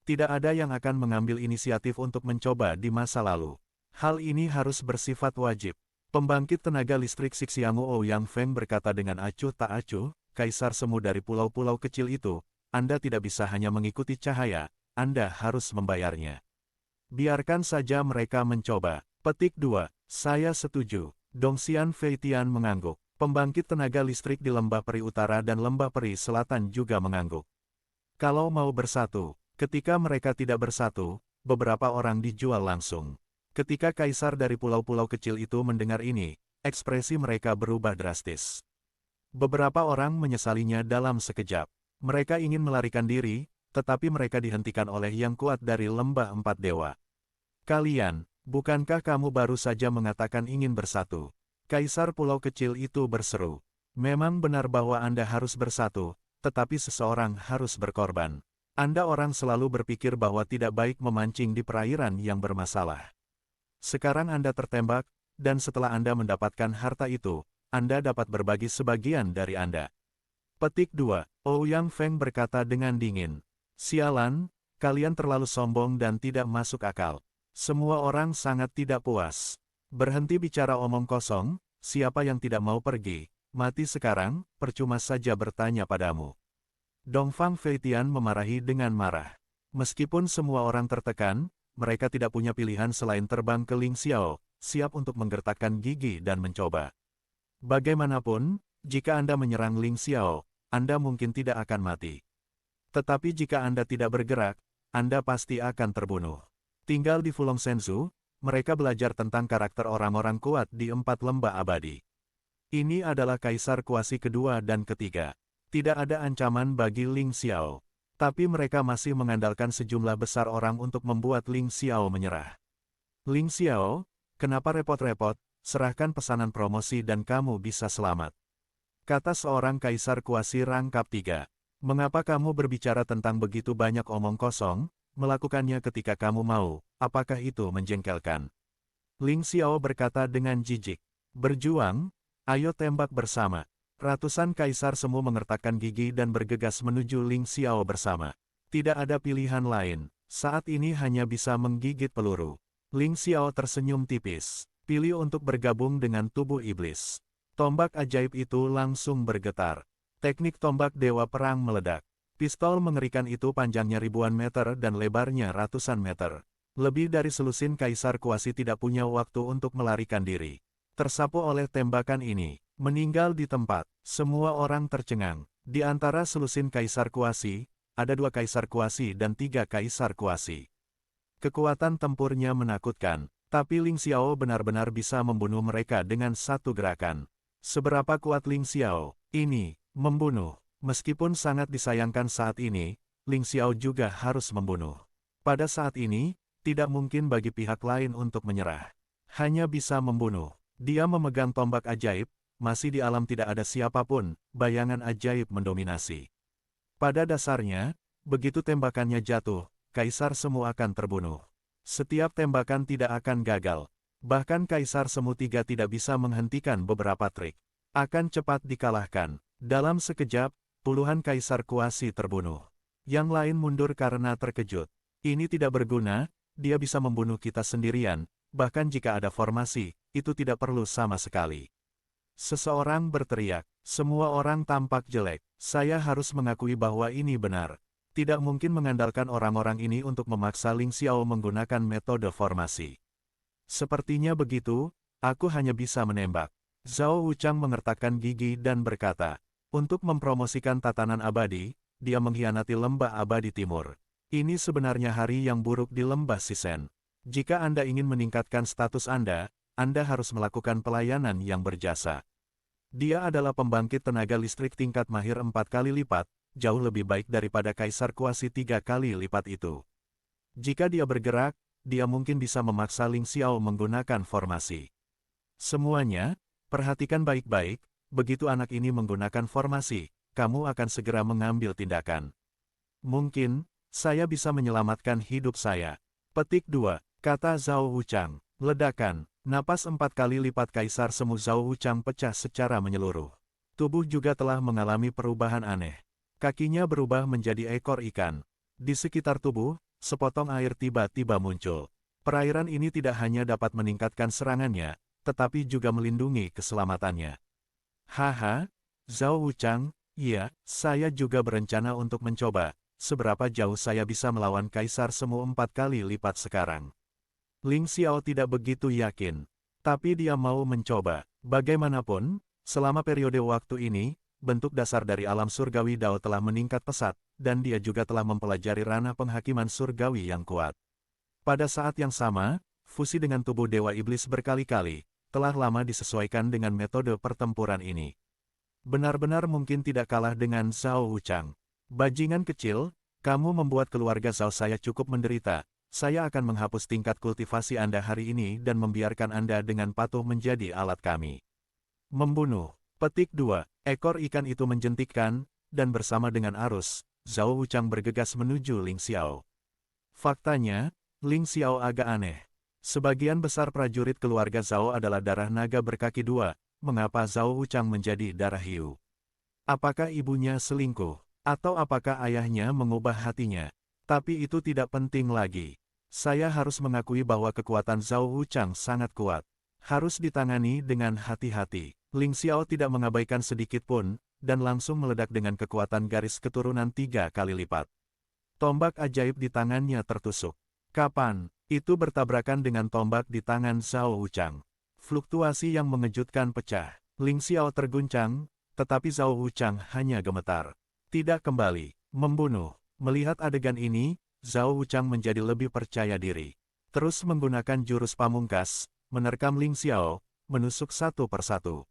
Tidak ada yang akan mengambil inisiatif untuk mencoba di masa lalu. Hal ini harus bersifat wajib. Pembangkit tenaga listrik Xianggu Ouyang Feng berkata dengan acuh tak acuh, kaisar semu dari pulau-pulau kecil itu, Anda tidak bisa hanya mengikuti cahaya, Anda harus membayarnya. Biarkan saja mereka mencoba. Petik 2. Saya setuju. Dongxian Feitian mengangguk. Pembangkit tenaga listrik di Lembah Peri Utara dan Lembah Peri Selatan juga mengangguk. Kalau mau bersatu, ketika mereka tidak bersatu, beberapa orang dijual langsung. Ketika kaisar dari pulau-pulau kecil itu mendengar ini, ekspresi mereka berubah drastis. Beberapa orang menyesalinya dalam sekejap. Mereka ingin melarikan diri, tetapi mereka dihentikan oleh yang kuat dari Lembah Empat Dewa. Kalian, bukankah kamu baru saja mengatakan ingin bersatu? Kaisar pulau kecil itu berseru. Memang benar bahwa Anda harus bersatu, tetapi seseorang harus berkorban. Anda orang selalu berpikir bahwa tidak baik memancing di perairan yang bermasalah. Sekarang Anda tertembak, dan setelah Anda mendapatkan harta itu, Anda dapat berbagi sebagian dari Anda. Petik 2. Ouyang Feng berkata dengan dingin. Sialan, kalian terlalu sombong dan tidak masuk akal. Semua orang sangat tidak puas. Berhenti bicara omong kosong, siapa yang tidak mau pergi, mati sekarang, percuma saja bertanya padamu. Dongfang Feitian memarahi dengan marah. Meskipun semua orang tertekan, mereka tidak punya pilihan selain terbang ke Ling Xiao, siap untuk menggertakkan gigi dan mencoba. Bagaimanapun, jika Anda menyerang Ling Xiao, Anda mungkin tidak akan mati. Tetapi jika Anda tidak bergerak, Anda pasti akan terbunuh. Tinggal di Fulong Shenzhou, mereka belajar tentang karakter orang-orang kuat di 4 lembah abadi. Ini adalah kaisar kuasi kedua dan ketiga. Tidak ada ancaman bagi Ling Xiao. Tapi mereka masih mengandalkan sejumlah besar orang untuk membuat Ling Xiao menyerah. Ling Xiao, kenapa repot-repot, serahkan pesanan promosi dan kamu bisa selamat. Kata seorang kaisar kuasi rangkap 3. Mengapa kamu berbicara tentang begitu banyak omong kosong, melakukannya ketika kamu mau, apakah itu menjengkelkan? Ling Xiao berkata dengan jijik. Berjuang, ayo tembak bersama. Ratusan kaisar semu mengertakkan gigi dan bergegas menuju Ling Xiao bersama. Tidak ada pilihan lain, saat ini hanya bisa menggigit peluru. Ling Xiao tersenyum tipis. Pilih untuk bergabung dengan tubuh iblis. Tombak ajaib itu langsung bergetar. Teknik tombak dewa perang meledak. Pistol mengerikan itu panjangnya ribuan meter dan lebarnya ratusan meter. Lebih dari selusin kaisar kuasi tidak punya waktu untuk melarikan diri. Tersapu oleh tembakan ini, meninggal di tempat. Semua orang tercengang. Di antara selusin kaisar kuasi, ada 2 kaisar kuasi dan 3 kaisar kuasi. Kekuatan tempurnya menakutkan, tapi Ling Xiao benar-benar bisa membunuh mereka dengan satu gerakan. Seberapa kuat Ling Xiao? Ini, membunuh. Meskipun sangat disayangkan saat ini, Ling Xiao juga harus membunuh. Pada saat ini, tidak mungkin bagi pihak lain untuk menyerah. Hanya bisa membunuh. Dia memegang tombak ajaib, masih di alam tidak ada siapapun, bayangan ajaib mendominasi. Pada dasarnya, begitu tembakannya jatuh, kaisar semu akan terbunuh. Setiap tembakan tidak akan gagal. Bahkan kaisar semu 3 tidak bisa menghentikan beberapa trik. Akan cepat dikalahkan. Dalam sekejap, puluhan kaisar kuasi terbunuh. Yang lain mundur karena terkejut. Ini tidak berguna, dia bisa membunuh kita sendirian, bahkan jika ada formasi, itu tidak perlu sama sekali. Seseorang berteriak, semua orang tampak jelek, saya harus mengakui bahwa ini benar. Tidak mungkin mengandalkan orang-orang ini untuk memaksa Ling Xiao menggunakan metode formasi. Sepertinya begitu, aku hanya bisa menembak. Zhao Wuchang mengertakkan gigi dan berkata, untuk mempromosikan tatanan abadi, dia mengkhianati lembah abadi timur. Ini sebenarnya hari yang buruk di lembah Shisen. Jika Anda ingin meningkatkan status Anda harus melakukan pelayanan yang berjasa. Dia adalah pembangkit tenaga listrik tingkat mahir 4 kali lipat, jauh lebih baik daripada kaisar kuasi 3 kali lipat itu. Jika dia bergerak, dia mungkin bisa memaksa Ling Xiao menggunakan formasi. Semuanya, perhatikan baik-baik, begitu anak ini menggunakan formasi, kamu akan segera mengambil tindakan. Mungkin, saya bisa menyelamatkan hidup saya. Petik 2, kata Zhao Wuchang. Ledakan, napas 4 kali lipat kaisar semu Zhao Wuchang pecah secara menyeluruh. Tubuh juga telah mengalami perubahan aneh. Kakinya berubah menjadi ekor ikan. Di sekitar tubuh, sepotong air tiba-tiba muncul. Perairan ini tidak hanya dapat meningkatkan serangannya, tetapi juga melindungi keselamatannya. Haha, Zhao Wuchang, iya, saya juga berencana untuk mencoba, seberapa jauh saya bisa melawan kaisar semu 4 kali lipat sekarang. Ling Xiao tidak begitu yakin, tapi dia mau mencoba. Bagaimanapun, selama periode waktu ini, bentuk dasar dari alam surgawi Dao telah meningkat pesat, dan dia juga telah mempelajari ranah penghakiman surgawi yang kuat. Pada saat yang sama, fusi dengan tubuh Dewa Iblis berkali-kali, telah lama disesuaikan dengan metode pertempuran ini. Benar-benar mungkin tidak kalah dengan Zhao Wuchang. Bajingan kecil, kamu membuat keluarga Zhao saya cukup menderita. Saya akan menghapus tingkat kultivasi Anda hari ini dan membiarkan Anda dengan patuh menjadi alat kami. Membunuh. Petik 2. Ekor ikan itu menjentikkan, dan bersama dengan arus, Zhao Wuchang bergegas menuju Ling Xiao. Faktanya, Ling Xiao agak aneh. Sebagian besar prajurit keluarga Zhao adalah darah naga berkaki 2, mengapa Zhao Wuchang menjadi darah hiu? Apakah ibunya selingkuh? Atau apakah ayahnya mengubah hatinya? Tapi itu tidak penting lagi. Saya harus mengakui bahwa kekuatan Zhao Wuchang sangat kuat. Harus ditangani dengan hati-hati. Ling Xiao tidak mengabaikan sedikit pun, dan langsung meledak dengan kekuatan garis keturunan 3 kali lipat. Tombak ajaib di tangannya tertusuk. Kapan? Itu bertabrakan dengan tombak di tangan Zhao Wuchang. Fluktuasi yang mengejutkan pecah. Ling Xiao terguncang, tetapi Zhao Wuchang hanya gemetar. Tidak kembali. Membunuh. Melihat adegan ini, Zhao Wuchang menjadi lebih percaya diri. Terus menggunakan jurus pamungkas, menerkam Ling Xiao, menusuk satu persatu.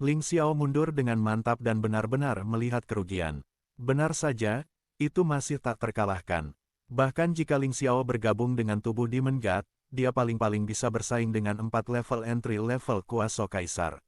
Ling Xiao mundur dengan mantap dan benar-benar melihat kerugian. Benar saja, itu masih tak terkalahkan. Bahkan jika Ling Xiao bergabung dengan tubuh Demon God, dia paling-paling bisa bersaing dengan 4 level entry level kuasa kaisar.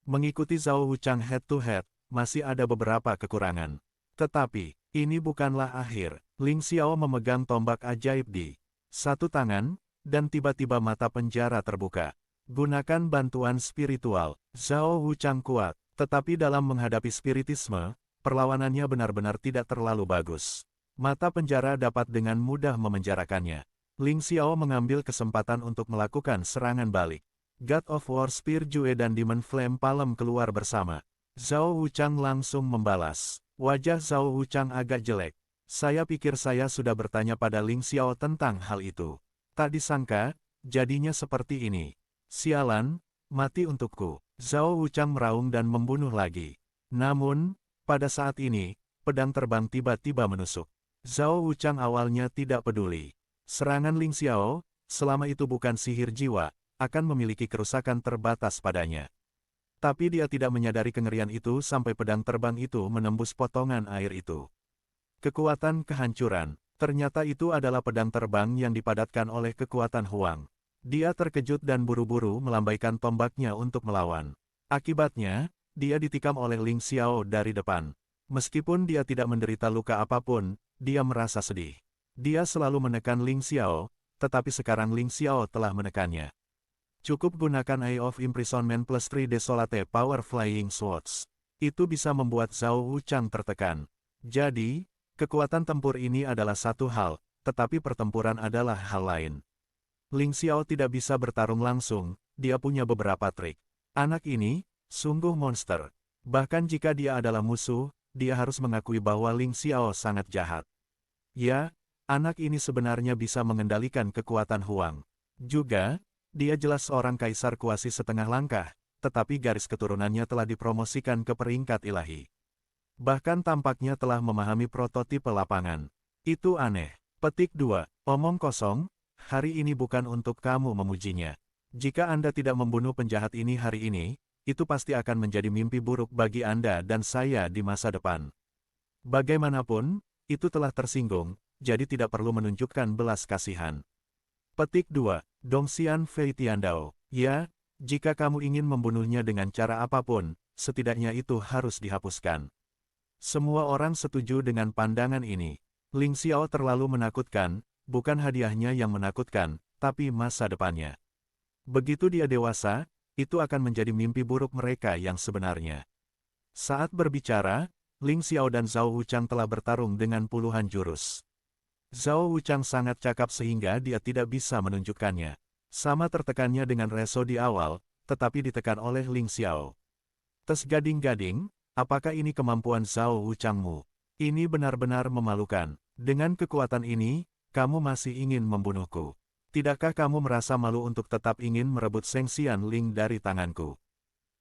Mengikuti Zhao Wuchang head to head, masih ada beberapa kekurangan. Tetapi, ini bukanlah akhir. Ling Xiao memegang tombak ajaib di satu tangan, dan tiba-tiba mata penjara terbuka. Gunakan bantuan spiritual. Zhao Wuchang kuat, tetapi dalam menghadapi spiritisme, perlawanannya benar-benar tidak terlalu bagus. Mata penjara dapat dengan mudah memenjarakannya. Ling Xiao mengambil kesempatan untuk melakukan serangan balik. God of War Spear Jue dan Demon Flame Palm keluar bersama. Zhao Wuchang langsung membalas. Wajah Zhao Wuchang agak jelek. Saya pikir saya sudah bertanya pada Ling Xiao tentang hal itu. Tak disangka, jadinya seperti ini. Sialan, mati untukku. Zhao Wuchang meraung dan membunuh lagi. Namun, pada saat ini, pedang terbang tiba-tiba menusuk. Zhao Wuchang awalnya tidak peduli. Serangan Ling Xiao, selama itu bukan sihir jiwa, akan memiliki kerusakan terbatas padanya. Tapi dia tidak menyadari kengerian itu sampai pedang terbang itu menembus potongan air itu. Kekuatan kehancuran, ternyata itu adalah pedang terbang yang dipadatkan oleh kekuatan Huang. Dia terkejut dan buru-buru melambaikan tombaknya untuk melawan. Akibatnya, dia ditikam oleh Ling Xiao dari depan. Meskipun dia tidak menderita luka apapun, dia merasa sedih. Dia selalu menekan Ling Xiao, tetapi sekarang Ling Xiao telah menekannya. Cukup gunakan Eye of Imprisonment plus 3 Desolate Power Flying Swords. Itu bisa membuat Zhao Wuchang tertekan. Jadi, kekuatan tempur ini adalah satu hal, tetapi pertempuran adalah hal lain. Ling Xiao tidak bisa bertarung langsung, dia punya beberapa trik. Anak ini, sungguh monster. Bahkan jika dia adalah musuh, dia harus mengakui bahwa Ling Xiao sangat jahat. Ya, anak ini sebenarnya bisa mengendalikan kekuatan Huang. Juga, dia jelas seorang kaisar kuasi setengah langkah, tetapi garis keturunannya telah dipromosikan ke peringkat ilahi. Bahkan tampaknya telah memahami prototipe lapangan. Itu aneh. Petik 2. Omong kosong. Hari ini bukan untuk kamu memujinya. Jika Anda tidak membunuh penjahat ini hari ini, itu pasti akan menjadi mimpi buruk bagi Anda dan saya di masa depan. Bagaimanapun, itu telah tersinggung, jadi tidak perlu menunjukkan belas kasihan. Petik 2. Dongxian Fei Tiandao. Ya, jika kamu ingin membunuhnya dengan cara apapun, setidaknya itu harus dihapuskan. Semua orang setuju dengan pandangan ini. Ling Xiao terlalu menakutkan, bukan hadiahnya yang menakutkan, tapi masa depannya. Begitu dia dewasa, itu akan menjadi mimpi buruk mereka yang sebenarnya. Saat berbicara, Ling Xiao dan Zhao Wuchang telah bertarung dengan puluhan jurus. Zhao Wuchang sangat cakap sehingga dia tidak bisa menunjukkannya. Sama tertekannya dengan Reso di awal, tetapi ditekan oleh Ling Xiao. Tes gading-gading, apakah ini kemampuan Zhao Wuchangmu? Ini benar-benar memalukan. Dengan kekuatan ini, kamu masih ingin membunuhku. Tidakkah kamu merasa malu untuk tetap ingin merebut Sheng Xian Ling dari tanganku?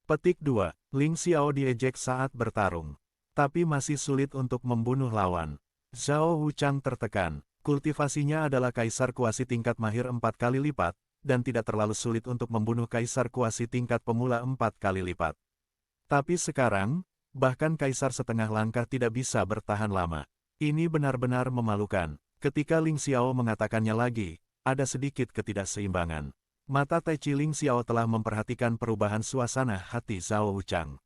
Petik 2. Ling Xiao diejek saat bertarung. Tapi masih sulit untuk membunuh lawan. Zhao Wuchang tertekan. Kultivasinya adalah kaisar kuasi tingkat mahir 4 kali lipat, dan tidak terlalu sulit untuk membunuh kaisar kuasi tingkat pemula 4 kali lipat. Tapi sekarang, bahkan kaisar setengah langkah tidak bisa bertahan lama. Ini benar-benar memalukan. Ketika Ling Xiao mengatakannya lagi, ada sedikit ketidakseimbangan. Mata Tai Chi Ling Xiao telah memperhatikan perubahan suasana hati Zhao Wuchang.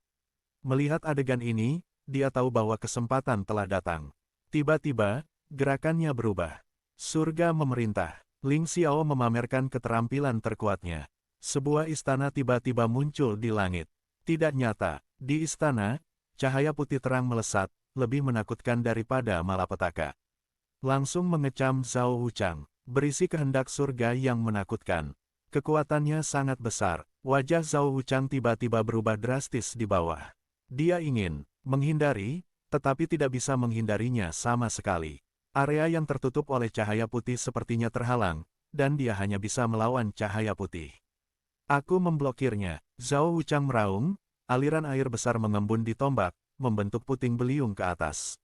Melihat adegan ini, dia tahu bahwa kesempatan telah datang. Tiba-tiba, gerakannya berubah. Surga memerintah. Ling Xiao memamerkan keterampilan terkuatnya. Sebuah istana tiba-tiba muncul di langit. Tidak nyata, di istana, cahaya putih terang melesat, lebih menakutkan daripada malapetaka. Langsung mengecam Zhao Wuchang, berisi kehendak surga yang menakutkan. Kekuatannya sangat besar, Wajah Zhao Wuchang tiba-tiba berubah drastis di bawah. Dia ingin menghindari, tetapi tidak bisa menghindarinya sama sekali. Area yang tertutup oleh cahaya putih sepertinya terhalang, dan dia hanya bisa melawan cahaya putih. Aku memblokirnya. Zhao Wuchang meraung, aliran air besar mengembun di tombak, membentuk puting beliung ke atas.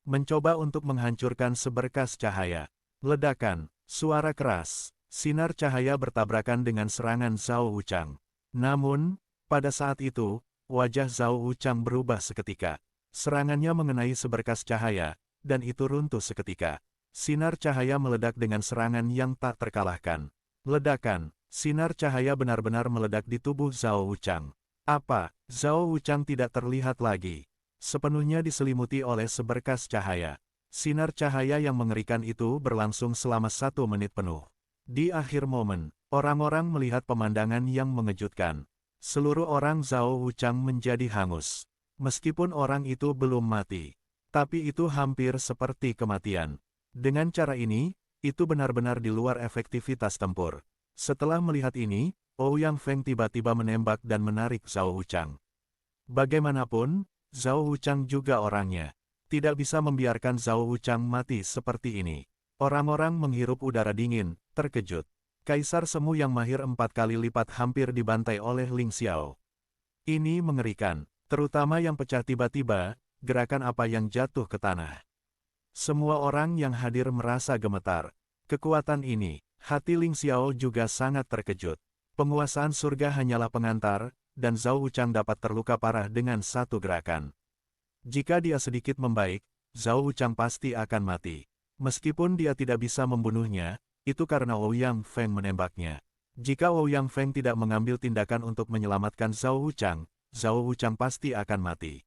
Mencoba untuk menghancurkan seberkas cahaya. Ledakan, suara keras, sinar cahaya bertabrakan dengan serangan Zhao Wuchang. Namun, pada saat itu, wajah Zhao Wuchang berubah seketika. Serangannya mengenai seberkas cahaya, dan itu runtuh seketika. Sinar cahaya meledak dengan serangan yang tak terkalahkan. Ledakan, sinar cahaya benar-benar meledak di tubuh Zhao Wuchang. Apa? Zhao Wuchang tidak terlihat lagi. Sepenuhnya diselimuti oleh seberkas cahaya. Sinar cahaya yang mengerikan itu berlangsung selama 1 menit penuh. Di akhir momen, orang-orang melihat pemandangan yang mengejutkan. Seluruh orang Zhao Wuchang menjadi hangus. Meskipun orang itu belum mati, tapi itu hampir seperti kematian. Dengan cara ini, itu benar-benar di luar efektivitas tempur. Setelah melihat ini, Ouyang Feng tiba-tiba menembak dan menarik Zhao Wuchang. Bagaimanapun, Zhao Wuchang juga orangnya. Tidak bisa membiarkan Zhao Wuchang mati seperti ini. Orang-orang menghirup udara dingin, terkejut. Kaisar semu yang mahir 4 kali lipat hampir dibantai oleh Ling Xiao. Ini mengerikan, terutama yang pecah tiba-tiba, gerakan apa yang jatuh ke tanah. Semua orang yang hadir merasa gemetar. Kekuatan ini, hati Ling Xiao juga sangat terkejut. Penguasaan surga hanyalah pengantar, dan Zhao Wuchang dapat terluka parah dengan satu gerakan. Jika dia sedikit membaik, Zhao Wuchang pasti akan mati. Meskipun dia tidak bisa membunuhnya, itu karena Ouyang Feng menembaknya. Jika Ouyang Feng tidak mengambil tindakan untuk menyelamatkan Zhao Wuchang pasti akan mati.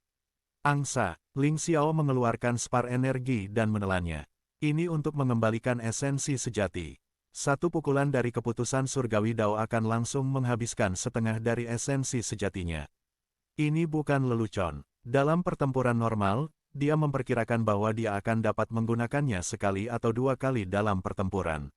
Angsa, Ling Xiao mengeluarkan spar energi dan menelannya. Ini untuk mengembalikan esensi sejati. Satu pukulan dari keputusan surgawi Dao akan langsung menghabiskan setengah dari esensi sejatinya. Ini bukan lelucon. Dalam pertempuran normal, dia memperkirakan bahwa dia akan dapat menggunakannya sekali atau 2 kali dalam pertempuran.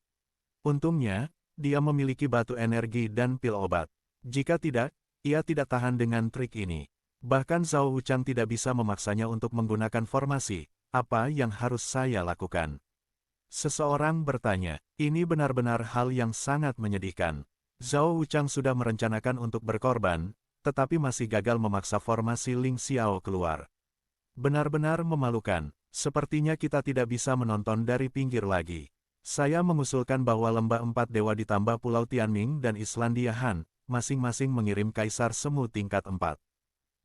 Untungnya, dia memiliki batu energi dan pil obat. Jika tidak, ia tidak tahan dengan trik ini. Bahkan Zhao Wuchang tidak bisa memaksanya untuk menggunakan formasi. Apa yang harus saya lakukan? Seseorang bertanya, ini benar-benar hal yang sangat menyedihkan. Zhao Wuchang sudah merencanakan untuk berkorban, tetapi masih gagal memaksa formasi Ling Xiao keluar. Benar-benar memalukan, sepertinya kita tidak bisa menonton dari pinggir lagi. Saya mengusulkan bahwa lembah 4 dewa ditambah Pulau Tianming dan Islandia Han, masing-masing mengirim kaisar semu tingkat 4.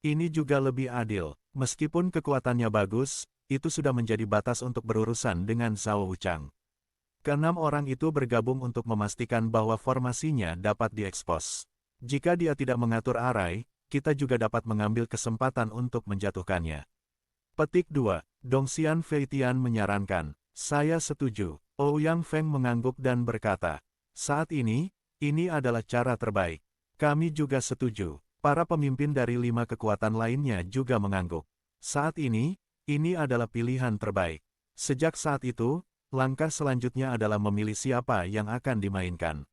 Ini juga lebih adil, meskipun kekuatannya bagus, itu sudah menjadi batas untuk berurusan dengan Zhao Wuchang. Keenam orang itu bergabung untuk memastikan bahwa formasinya dapat diekspos. Jika dia tidak mengatur arai, kita juga dapat mengambil kesempatan untuk menjatuhkannya. Petik 2. Dongxian Feitian menyarankan, saya setuju. Ouyang Feng mengangguk dan berkata, saat ini adalah cara terbaik. Kami juga setuju. Para pemimpin dari 5 kekuatan lainnya juga mengangguk. Saat ini adalah pilihan terbaik. Sejak saat itu, langkah selanjutnya adalah memilih siapa yang akan dimainkan.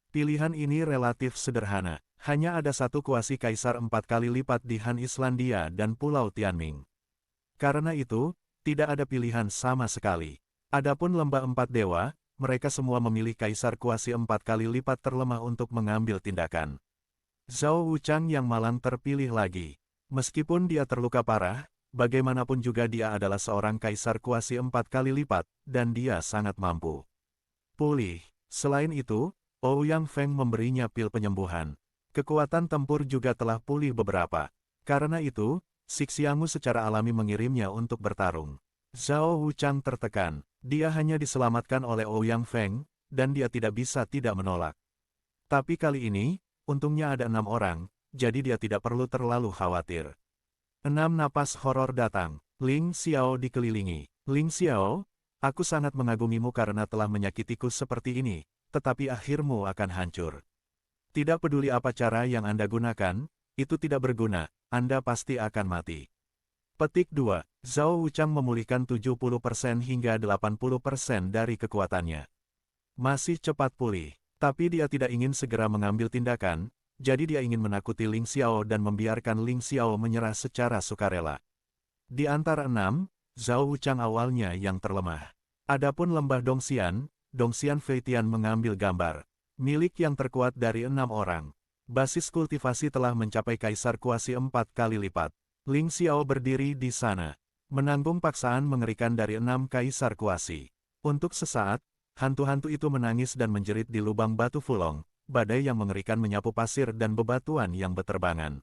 Pilihan ini relatif sederhana. Hanya ada satu kuasi kaisar 4 kali lipat di Han Islandia dan Pulau Tianming. Karena itu, tidak ada pilihan sama sekali. Adapun lembah 4 dewa, mereka semua memilih kaisar kuasi 4 kali lipat terlemah untuk mengambil tindakan. Zhao Wuchang yang malang terpilih lagi. Meskipun dia terluka parah, bagaimanapun juga dia adalah seorang kaisar kuasi 4 kali lipat, dan dia sangat mampu pulih. Selain itu, Ouyang Feng memberinya pil penyembuhan. Kekuatan tempur juga telah pulih beberapa. Karena itu, Xixiangu secara alami mengirimnya untuk bertarung. Zhao Wuchang tertekan. Dia hanya diselamatkan oleh Ouyang Feng, dan dia tidak bisa tidak menolak. Tapi kali ini, untungnya ada 6 orang, jadi dia tidak perlu terlalu khawatir. 6 napas horor datang. Ling Xiao dikelilingi. Ling Xiao, aku sangat mengagumimu karena telah menyakitiku seperti ini, tetapi akhirmu akan hancur. Tidak peduli apa cara yang Anda gunakan, itu tidak berguna, Anda pasti akan mati. Petik 2. Zhao Wuchang memulihkan 70% hingga 80% dari kekuatannya. Masih cepat pulih. Tapi dia tidak ingin segera mengambil tindakan, jadi dia ingin menakuti Ling Xiao dan membiarkan Ling Xiao menyerah secara sukarela. Di antara 6, Zhao Wuchang awalnya yang terlemah. Adapun lembah Dongxian Feitian mengambil gambar milik yang terkuat dari 6 orang. Basis kultivasi telah mencapai kaisar kuasi 4 kali lipat. Ling Xiao berdiri di sana, menanggung paksaan mengerikan dari 6 kaisar kuasi. Untuk sesaat, hantu-hantu itu menangis dan menjerit di lubang batu fulong, badai yang mengerikan menyapu pasir dan bebatuan yang beterbangan.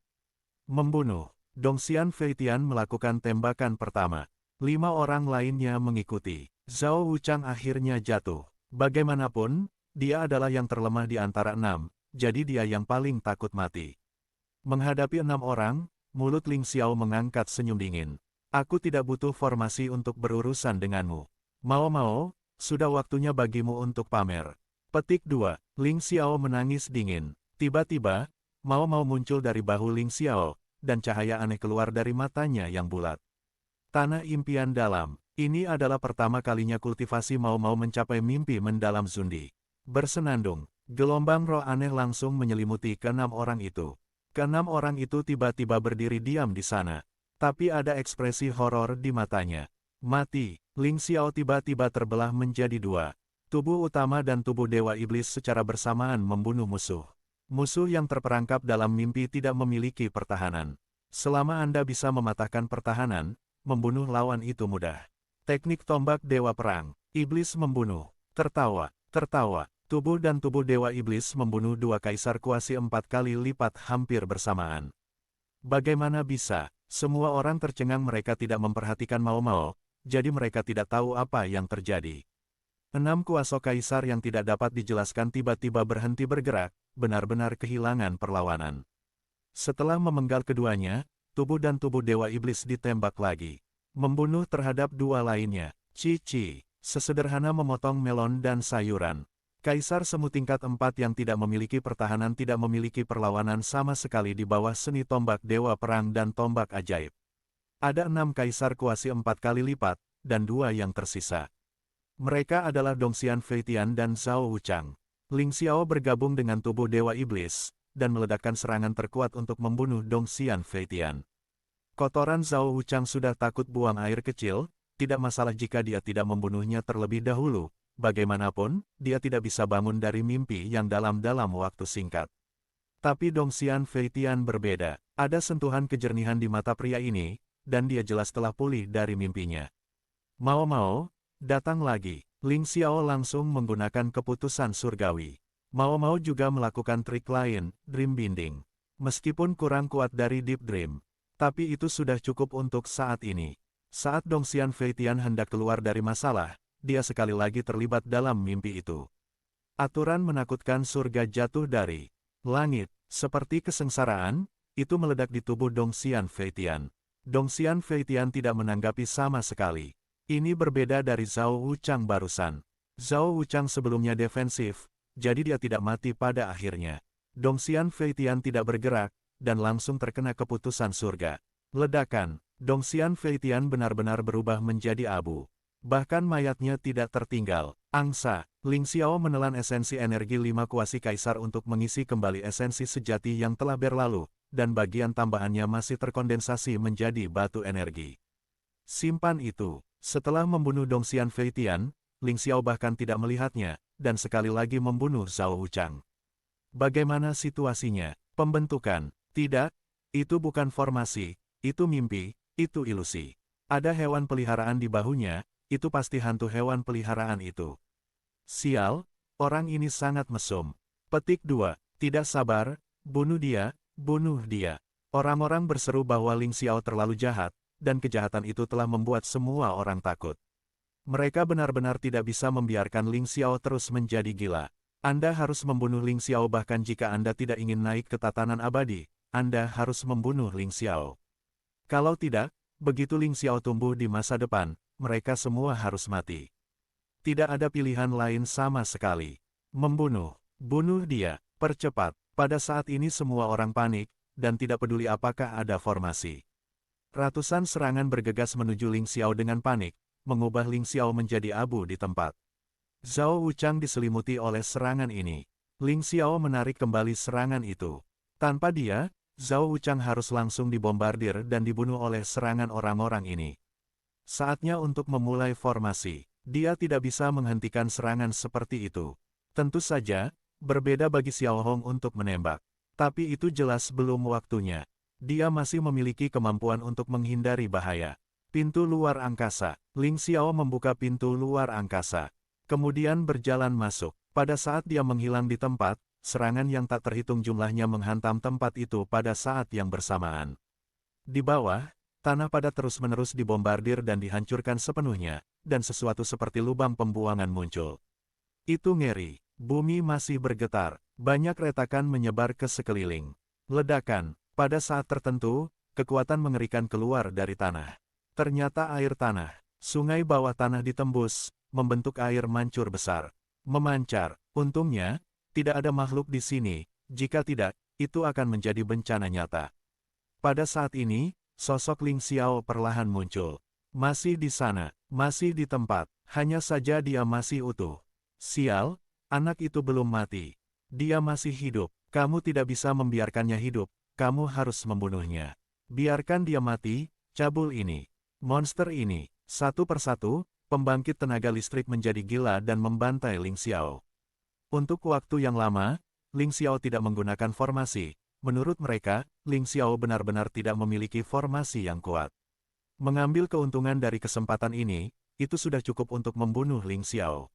Membunuh. Dongxian Feitian melakukan tembakan pertama. 5 orang lainnya mengikuti. Zhao Wuchang akhirnya jatuh. Bagaimanapun, dia adalah yang terlemah di antara 6, jadi dia yang paling takut mati. Menghadapi 6 orang, mulut Ling Xiao mengangkat senyum dingin. Aku tidak butuh formasi untuk berurusan denganmu. Mau-mau, sudah waktunya bagimu untuk pamer. Petik 2. Ling Xiao menangis dingin. Tiba-tiba, Mau-mau muncul dari bahu Ling Xiao, dan cahaya aneh keluar dari matanya yang bulat. Tanah impian dalam. Ini adalah pertama kalinya kultivasi Mau-mau mencapai mimpi mendalam Zundi. Bersenandung, gelombang roh aneh langsung menyelimuti ke-6 orang itu. Ke-6 orang itu tiba-tiba berdiri diam di sana. Tapi ada ekspresi horor di matanya. Mati. Ling Xiao tiba-tiba terbelah menjadi 2. Tubuh utama dan tubuh Dewa Iblis secara bersamaan membunuh musuh. Musuh yang terperangkap dalam mimpi tidak memiliki pertahanan. Selama Anda bisa mematahkan pertahanan, membunuh lawan itu mudah. Teknik tombak Dewa Perang. Iblis membunuh. Tertawa. Tubuh dan tubuh Dewa Iblis membunuh 2 kaisar kuasi 4 kali lipat hampir bersamaan. Bagaimana bisa? Semua orang tercengang, mereka tidak memperhatikan Mau-mau, jadi mereka tidak tahu apa yang terjadi. 6 kuasa kaisar yang tidak dapat dijelaskan tiba-tiba berhenti bergerak, benar-benar kehilangan perlawanan. Setelah memenggal keduanya, tubuh dan tubuh Dewa Iblis ditembak lagi. Membunuh terhadap 2 lainnya. Cici, sesederhana memotong melon dan sayuran. Kaisar semu tingkat 4 yang tidak memiliki pertahanan tidak memiliki perlawanan sama sekali di bawah seni tombak Dewa Perang dan tombak ajaib. Ada 6 kaisar kuasi 4 kali lipat, dan 2 yang tersisa. Mereka adalah Dongxian Feitian dan Zhao Wuchang. Ling Xiao bergabung dengan tubuh Dewa Iblis, dan meledakkan serangan terkuat untuk membunuh Dongxian Feitian. Kotoran Zhao Wuchang sudah takut buang air kecil, tidak masalah jika dia tidak membunuhnya terlebih dahulu. Bagaimanapun, dia tidak bisa bangun dari mimpi yang dalam waktu singkat. Tapi Dongxian Feitian berbeda. Ada sentuhan kejernihan di mata pria ini, dan dia jelas telah pulih dari mimpinya. Mau-mau, datang lagi. Ling Xiao langsung menggunakan keputusan surgawi. Mau-mau juga melakukan trik lain, Dream Binding. Meskipun kurang kuat dari Deep Dream, tapi itu sudah cukup untuk saat ini. Saat Dongxian Feitian hendak keluar dari masalah, dia sekali lagi terlibat dalam mimpi itu. Aturan menakutkan surga jatuh dari langit, seperti kesengsaraan, itu meledak di tubuh Dongxian Feitian. Dongxian Feitian tidak menanggapi sama sekali. Ini berbeda dari Zhao Wuchang barusan. Zhao Wuchang sebelumnya defensif, jadi dia tidak mati pada akhirnya. Dongxian Feitian tidak bergerak, dan langsung terkena keputusan surga. Ledakan, Dongxian Feitian benar-benar berubah menjadi abu. Bahkan mayatnya tidak tertinggal. Angsa, Ling Xiao menelan esensi energi 5 kuasi kaisar untuk mengisi kembali esensi sejati yang telah berlalu, dan bagian tambahannya masih terkondensasi menjadi batu energi. Simpan itu. Setelah membunuh Dongxian Feitian, Ling Xiao bahkan tidak melihatnya, dan sekali lagi membunuh Zhao Wuchang. Bagaimana situasinya? Pembentukan. Tidak, itu bukan formasi, itu mimpi, itu ilusi. Ada hewan peliharaan di bahunya, itu pasti hantu hewan peliharaan itu. Sial, orang ini sangat mesum. Petik 2, tidak sabar, bunuh dia, bunuh dia. Orang-orang berseru bahwa Ling Xiao terlalu jahat, dan kejahatan itu telah membuat semua orang takut. Mereka benar-benar tidak bisa membiarkan Ling Xiao terus menjadi gila. Anda harus membunuh Ling Xiao, bahkan jika Anda tidak ingin naik ke tatanan abadi, Anda harus membunuh Ling Xiao. Kalau tidak, begitu Ling Xiao tumbuh di masa depan, mereka semua harus mati. Tidak ada pilihan lain sama sekali. Membunuh. Bunuh dia. Percepat. Pada saat ini semua orang panik, dan tidak peduli apakah ada formasi. Ratusan serangan bergegas menuju Ling Xiao dengan panik, mengubah Ling Xiao menjadi abu di tempat. Zhao Wuchang diselimuti oleh serangan ini. Ling Xiao menarik kembali serangan itu. Tanpa dia, Zhao Wuchang harus langsung dibombardir dan dibunuh oleh serangan orang-orang ini. Saatnya untuk memulai formasi. Dia tidak bisa menghentikan serangan seperti itu. Tentu saja, berbeda bagi Xiao Hong untuk menembak. Tapi itu jelas belum waktunya. Dia masih memiliki kemampuan untuk menghindari bahaya. Pintu luar angkasa. Ling Xiao membuka pintu luar angkasa. Kemudian berjalan masuk. Pada saat dia menghilang di tempat, serangan yang tak terhitung jumlahnya menghantam tempat itu pada saat yang bersamaan. Di bawah, tanah padat terus-menerus dibombardir dan dihancurkan sepenuhnya, dan sesuatu seperti lubang pembuangan muncul. Itu ngeri. Bumi masih bergetar. Banyak retakan menyebar ke sekeliling. Ledakan. Pada saat tertentu, kekuatan mengerikan keluar dari tanah. Ternyata air tanah. Sungai bawah tanah ditembus, membentuk air mancur besar. Memancar. Untungnya, tidak ada makhluk di sini. Jika tidak, itu akan menjadi bencana nyata. Pada saat ini, sosok Ling Xiao perlahan muncul. Masih di sana, masih di tempat, hanya saja dia masih utuh. Sial, anak itu belum mati. Dia masih hidup. Kamu tidak bisa membiarkannya hidup, kamu harus membunuhnya. Biarkan dia mati, cabul ini. Monster ini, satu persatu, pembangkit tenaga listrik menjadi gila dan membantai Ling Xiao. Untuk waktu yang lama, Ling Xiao tidak menggunakan formasi. Menurut mereka, Ling Xiao benar-benar tidak memiliki formasi yang kuat. Mengambil keuntungan dari kesempatan ini, itu sudah cukup untuk membunuh Ling Xiao.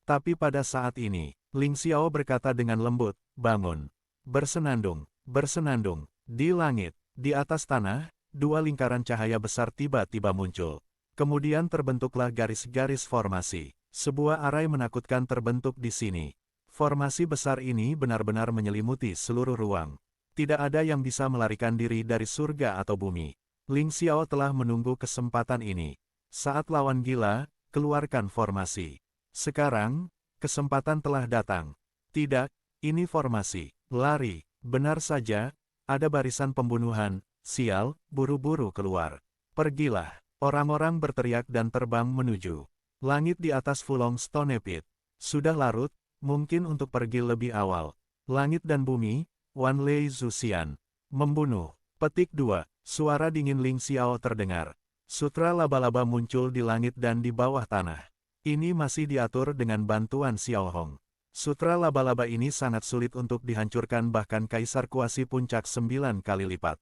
Tapi pada saat ini, Ling Xiao berkata dengan lembut, bangun. Bersenandung, bersenandung. Di langit, di atas tanah, dua lingkaran cahaya besar tiba-tiba muncul. Kemudian terbentuklah garis-garis formasi. Sebuah arai menakutkan terbentuk di sini. Formasi besar ini benar-benar menyelimuti seluruh ruang. Tidak ada yang bisa melarikan diri dari surga atau bumi. Ling Xiao telah menunggu kesempatan ini. Saat lawan gila, keluarkan formasi. Sekarang, kesempatan telah datang. Tidak, ini formasi. Lari. Benar saja, ada barisan pembunuhan. Sial, buru-buru keluar. Pergilah. Orang-orang berteriak dan terbang menuju langit di atas Fulong Stone Pit. Sudah larut, mungkin untuk pergi lebih awal. Langit dan bumi, Wan Lei Zuxian. Membunuh. Petik 2. Suara dingin Ling Xiao terdengar. Sutra laba-laba muncul di langit dan di bawah tanah. Ini masih diatur dengan bantuan Xiao Hong. Sutra laba-laba ini sangat sulit untuk dihancurkan bahkan Kaisar Kuasi Puncak 9 kali lipat.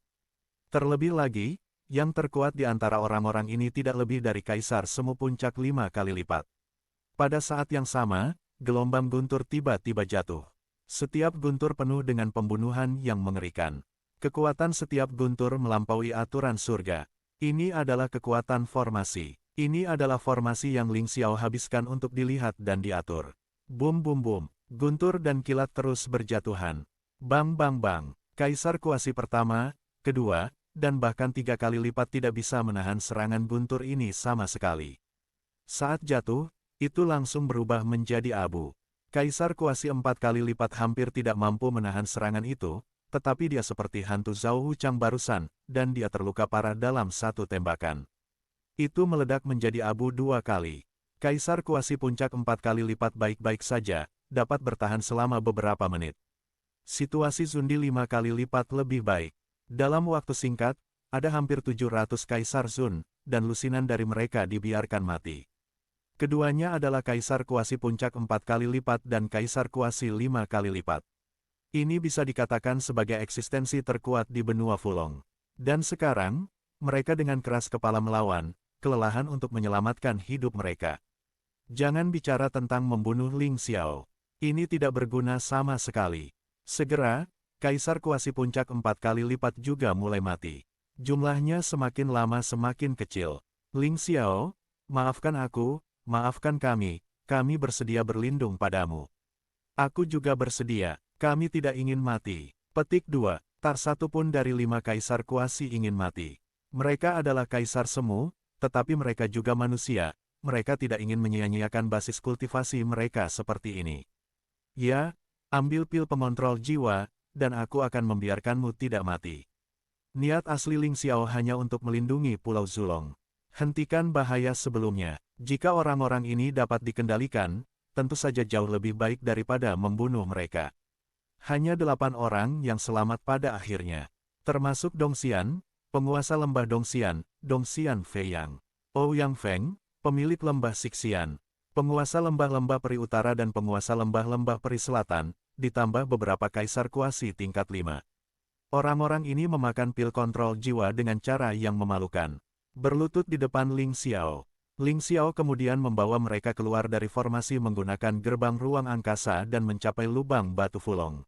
Terlebih lagi, yang terkuat di antara orang-orang ini tidak lebih dari Kaisar Semu Puncak 5 kali lipat. Pada saat yang sama, gelombang guntur tiba-tiba jatuh. Setiap guntur penuh dengan pembunuhan yang mengerikan. Kekuatan setiap guntur melampaui aturan surga. Ini adalah kekuatan formasi. Ini adalah formasi yang Ling Xiao habiskan untuk dilihat dan diatur. Bum bum bum, guntur dan kilat terus berjatuhan. Bang bang bang, Kaisar Kuasi pertama, kedua, dan bahkan 3 kali lipat tidak bisa menahan serangan guntur ini sama sekali. Saat jatuh, itu langsung berubah menjadi abu. Kaisar Kuasi 4 kali lipat hampir tidak mampu menahan serangan itu, tetapi dia seperti hantu Zhao Wuchang barusan, dan dia terluka parah dalam satu tembakan. Itu meledak menjadi abu 2 kali. Kaisar Kuasi Puncak 4 kali lipat baik-baik saja, dapat bertahan selama beberapa menit. Situasi Zundi 5 kali lipat lebih baik. Dalam waktu singkat, ada hampir 700 Kaisar Zun, dan lusinan dari mereka dibiarkan mati. Keduanya adalah Kaisar Kuasi Puncak 4 kali lipat dan Kaisar Kuasi 5 kali lipat. Ini bisa dikatakan sebagai eksistensi terkuat di benua Fulong. Dan sekarang, mereka dengan keras kepala melawan, kelelahan untuk menyelamatkan hidup mereka. Jangan bicara tentang membunuh Ling Xiao. Ini tidak berguna sama sekali. Segera, Kaisar Kuasi Puncak 4 kali lipat juga mulai mati. Jumlahnya semakin lama semakin kecil. Ling Xiao, maafkan aku, maafkan kami bersedia berlindung padamu. Aku juga bersedia, kami tidak ingin mati. Petik 2, tak satu pun dari 5 Kaisar Kuasi ingin mati. Mereka adalah Kaisar Semu, tetapi mereka juga manusia, mereka tidak ingin menyia-nyiakan basis kultivasi mereka seperti ini. Ya, ambil pil pengontrol jiwa, dan aku akan membiarkanmu tidak mati. Niat asli Ling Xiao hanya untuk melindungi Pulau Zulong. Hentikan bahaya sebelumnya. Jika orang-orang ini dapat dikendalikan, tentu saja jauh lebih baik daripada membunuh mereka. Hanya 8 orang yang selamat pada akhirnya. Termasuk Dongxian, penguasa lembah Dongxian, Dongxian Feiyang. Ouyang Feng, pemilik lembah Sixian, penguasa lembah-lembah peri utara dan penguasa lembah-lembah peri selatan, ditambah beberapa kaisar kuasi tingkat 5. Orang-orang ini memakan pil kontrol jiwa dengan cara yang memalukan. Berlutut di depan Ling Xiao. Ling Xiao kemudian membawa mereka keluar dari formasi menggunakan gerbang ruang angkasa dan mencapai lubang batu Fulong.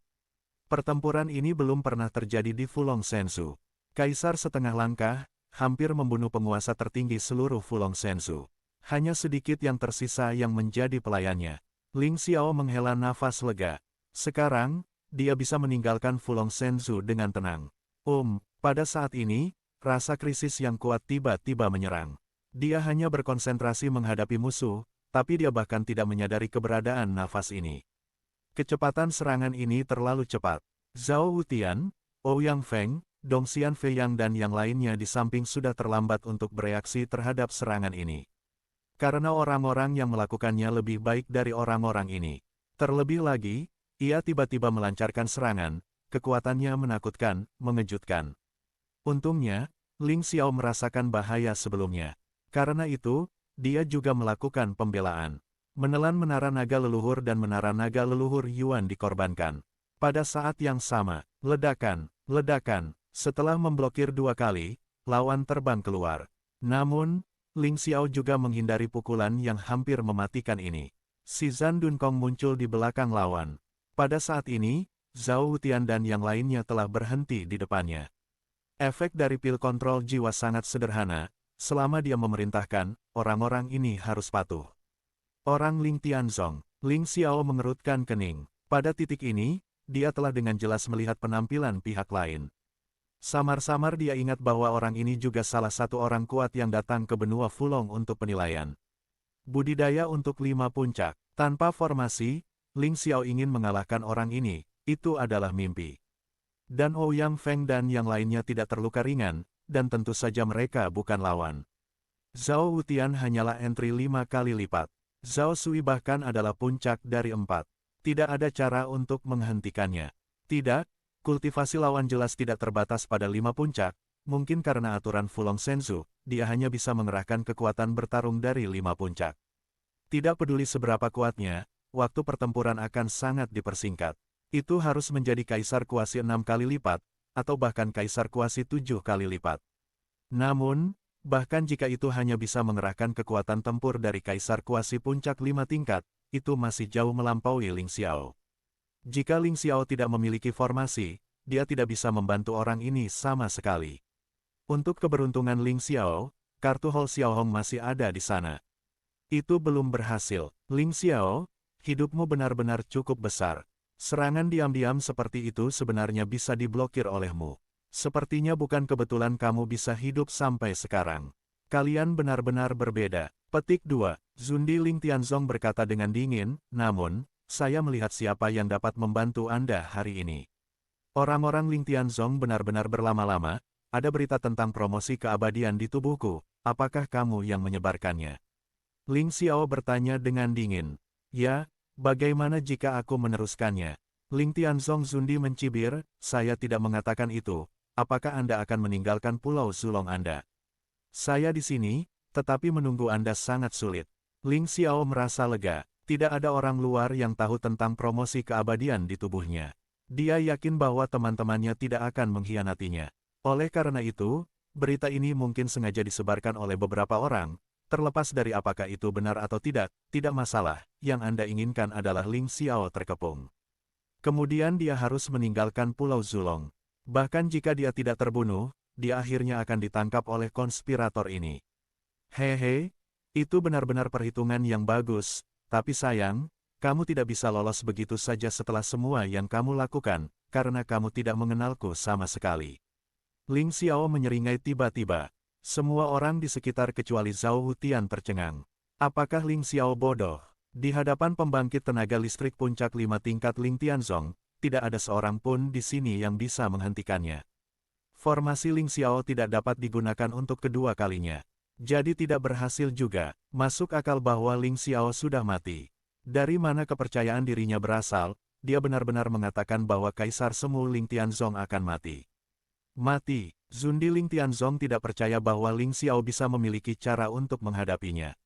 Pertempuran ini belum pernah terjadi di Fulong Sensu. Kaisar setengah langkah, hampir membunuh penguasa tertinggi seluruh Fulong Sensu. Hanya sedikit yang tersisa yang menjadi pelayannya. Ling Xiao menghela nafas lega. Sekarang, dia bisa meninggalkan Fulong Sensu dengan tenang. Pada saat ini, rasa krisis yang kuat tiba-tiba menyerang. Dia hanya berkonsentrasi menghadapi musuh, tapi dia bahkan tidak menyadari keberadaan nafas ini. Kecepatan serangan ini terlalu cepat. Zhao Wutian, Ouyang Feng, Dongxian Feiyang dan yang lainnya di samping sudah terlambat untuk bereaksi terhadap serangan ini. Karena orang-orang yang melakukannya lebih baik dari orang-orang ini. Terlebih lagi, ia tiba-tiba melancarkan serangan, kekuatannya menakutkan, mengejutkan. Untungnya, Ling Xiao merasakan bahaya sebelumnya. Karena itu, dia juga melakukan pembelaan. Menelan menara naga leluhur dan menara naga leluhur Yuan dikorbankan. Pada saat yang sama, ledakan. Setelah memblokir 2 kali, lawan terbang keluar. Namun, Ling Xiao juga menghindari pukulan yang hampir mematikan ini. Si Zhan Dunkong muncul di belakang lawan. Pada saat ini, Zhao Wutian dan yang lainnya telah berhenti di depannya. Efek dari pil kontrol jiwa sangat sederhana, selama dia memerintahkan, orang-orang ini harus patuh. Orang Ling Tianzong, Ling Xiao mengerutkan kening. Pada titik ini, dia telah dengan jelas melihat penampilan pihak lain. Samar-samar dia ingat bahwa orang ini juga salah satu orang kuat yang datang ke benua Fulong untuk penilaian. Budidaya untuk 5 puncak. Tanpa formasi, Ling Xiao ingin mengalahkan orang ini, itu adalah mimpi. Dan Ouyang Feng dan yang lainnya tidak terluka ringan, dan tentu saja mereka bukan lawan. Zhao Wutian hanyalah entry 5 kali lipat. Zhao Sui bahkan adalah puncak dari 4. Tidak ada cara untuk menghentikannya. Tidak, kultivasi lawan jelas tidak terbatas pada 5 puncak, mungkin karena aturan Fulong Sensu, dia hanya bisa mengerahkan kekuatan bertarung dari 5 puncak. Tidak peduli seberapa kuatnya, waktu pertempuran akan sangat dipersingkat. Itu harus menjadi kaisar kuasi 6 kali lipat, atau bahkan kaisar kuasi 7 kali lipat. Namun, bahkan jika itu hanya bisa mengerahkan kekuatan tempur dari kaisar kuasi puncak 5 tingkat, itu masih jauh melampaui Ling Xiao. Jika Ling Xiao tidak memiliki formasi, dia tidak bisa membantu orang ini sama sekali. Untuk keberuntungan Ling Xiao, kartu Hol Xiaohong masih ada di sana. Itu belum berhasil. Ling Xiao, hidupmu benar-benar cukup besar. Serangan diam-diam seperti itu sebenarnya bisa diblokir olehmu. Sepertinya bukan kebetulan kamu bisa hidup sampai sekarang. Kalian benar-benar berbeda. Petik 2. Zundi Ling Tianzong berkata dengan dingin, namun, saya melihat siapa yang dapat membantu Anda hari ini. Orang-orang Ling Tianzong benar-benar berlama-lama, ada berita tentang promosi keabadian di tubuhku, apakah kamu yang menyebarkannya? Ling Xiao bertanya dengan dingin. Ya, bagaimana jika aku meneruskannya? Ling Tianzong Zundi mencibir, saya tidak mengatakan itu. Apakah Anda akan meninggalkan Pulau Zulong Anda? Saya di sini, tetapi menunggu Anda sangat sulit. Ling Xiao merasa lega. Tidak ada orang luar yang tahu tentang promosi keabadian di tubuhnya. Dia yakin bahwa teman-temannya tidak akan mengkhianatinya. Oleh karena itu, berita ini mungkin sengaja disebarkan oleh beberapa orang. Terlepas dari apakah itu benar atau tidak masalah. Yang Anda inginkan adalah Ling Xiao terkepung. Kemudian dia harus meninggalkan Pulau Zulong. Bahkan jika dia tidak terbunuh, dia akhirnya akan ditangkap oleh konspirator ini. Hehe, itu benar-benar perhitungan yang bagus, tapi sayang, kamu tidak bisa lolos begitu saja setelah semua yang kamu lakukan, karena kamu tidak mengenalku sama sekali. Ling Xiao menyeringai tiba-tiba. Semua orang di sekitar kecuali Zhao Wutian tercengang. Apakah Ling Xiao bodoh? Di hadapan pembangkit tenaga listrik puncak 5 tingkat Ling Tianzong, tidak ada seorang pun di sini yang bisa menghentikannya. Formasi Ling Xiao tidak dapat digunakan untuk kedua kalinya. Jadi tidak berhasil juga. Masuk akal bahwa Ling Xiao sudah mati. Dari mana kepercayaan dirinya berasal, dia benar-benar mengatakan bahwa Kaisar Semu Ling Tianzong akan mati. Mati, Zundi Ling Tianzong tidak percaya bahwa Ling Xiao bisa memiliki cara untuk menghadapinya.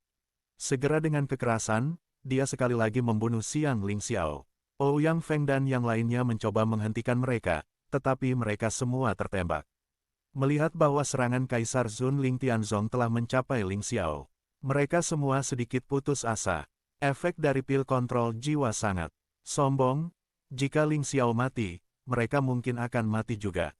Segera dengan kekerasan, dia sekali lagi membunuh Xiang Ling Xiao. Ouyang Feng dan yang lainnya mencoba menghentikan mereka, tetapi mereka semua tertembak. Melihat bahwa serangan Kaisar Zun Ling Tianzong telah mencapai Ling Xiao, mereka semua sedikit putus asa. Efek dari pil kontrol jiwa sangat sombong. Jika Ling Xiao mati, mereka mungkin akan mati juga.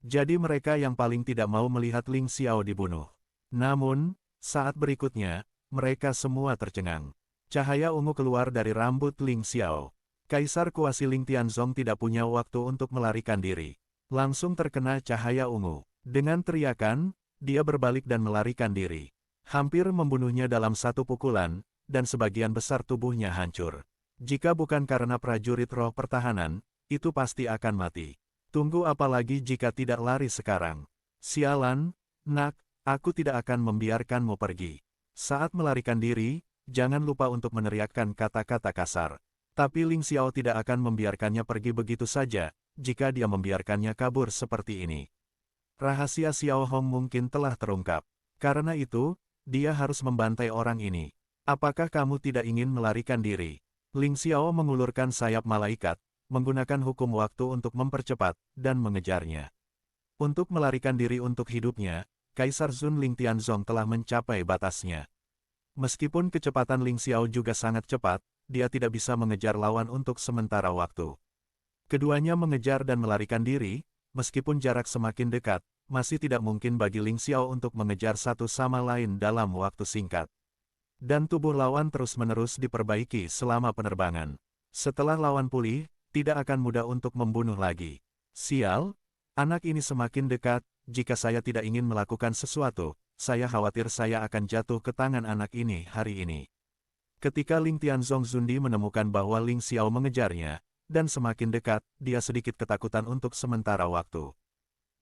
Jadi mereka yang paling tidak mau melihat Ling Xiao dibunuh. Namun, saat berikutnya, mereka semua tercengang. Cahaya ungu keluar dari rambut Ling Xiao. Kaisar Kuasi Ling Tianzong tidak punya waktu untuk melarikan diri. Langsung terkena cahaya ungu. Dengan teriakan, dia berbalik dan melarikan diri. Hampir membunuhnya dalam satu pukulan, dan sebagian besar tubuhnya hancur. Jika bukan karena prajurit roh pertahanan, itu pasti akan mati. Tunggu apa lagi jika tidak lari sekarang? Sialan, nak, aku tidak akan membiarkanmu pergi. Saat melarikan diri, jangan lupa untuk meneriakkan kata-kata kasar. Tapi Ling Xiao tidak akan membiarkannya pergi begitu saja, jika dia membiarkannya kabur seperti ini. Rahasia Xiao Hong mungkin telah terungkap. Karena itu, dia harus membantai orang ini. Apakah kamu tidak ingin melarikan diri? Ling Xiao mengulurkan sayap malaikat, menggunakan hukum waktu untuk mempercepat, dan mengejarnya. Untuk melarikan diri untuk hidupnya, Kaisar Zun Ling Tianzong telah mencapai batasnya. Meskipun kecepatan Ling Xiao juga sangat cepat, dia tidak bisa mengejar lawan untuk sementara waktu. Keduanya mengejar dan melarikan diri, meskipun jarak semakin dekat, masih tidak mungkin bagi Ling Xiao untuk mengejar satu sama lain dalam waktu singkat. Dan tubuh lawan terus-menerus diperbaiki selama penerbangan. Setelah lawan pulih, tidak akan mudah untuk membunuh lagi. Sial, anak ini semakin dekat, jika saya tidak ingin melakukan sesuatu, saya khawatir saya akan jatuh ke tangan anak ini hari ini. Ketika Ling Tianzong Zundi menemukan bahwa Ling Xiao mengejarnya, dan semakin dekat, dia sedikit ketakutan untuk sementara waktu.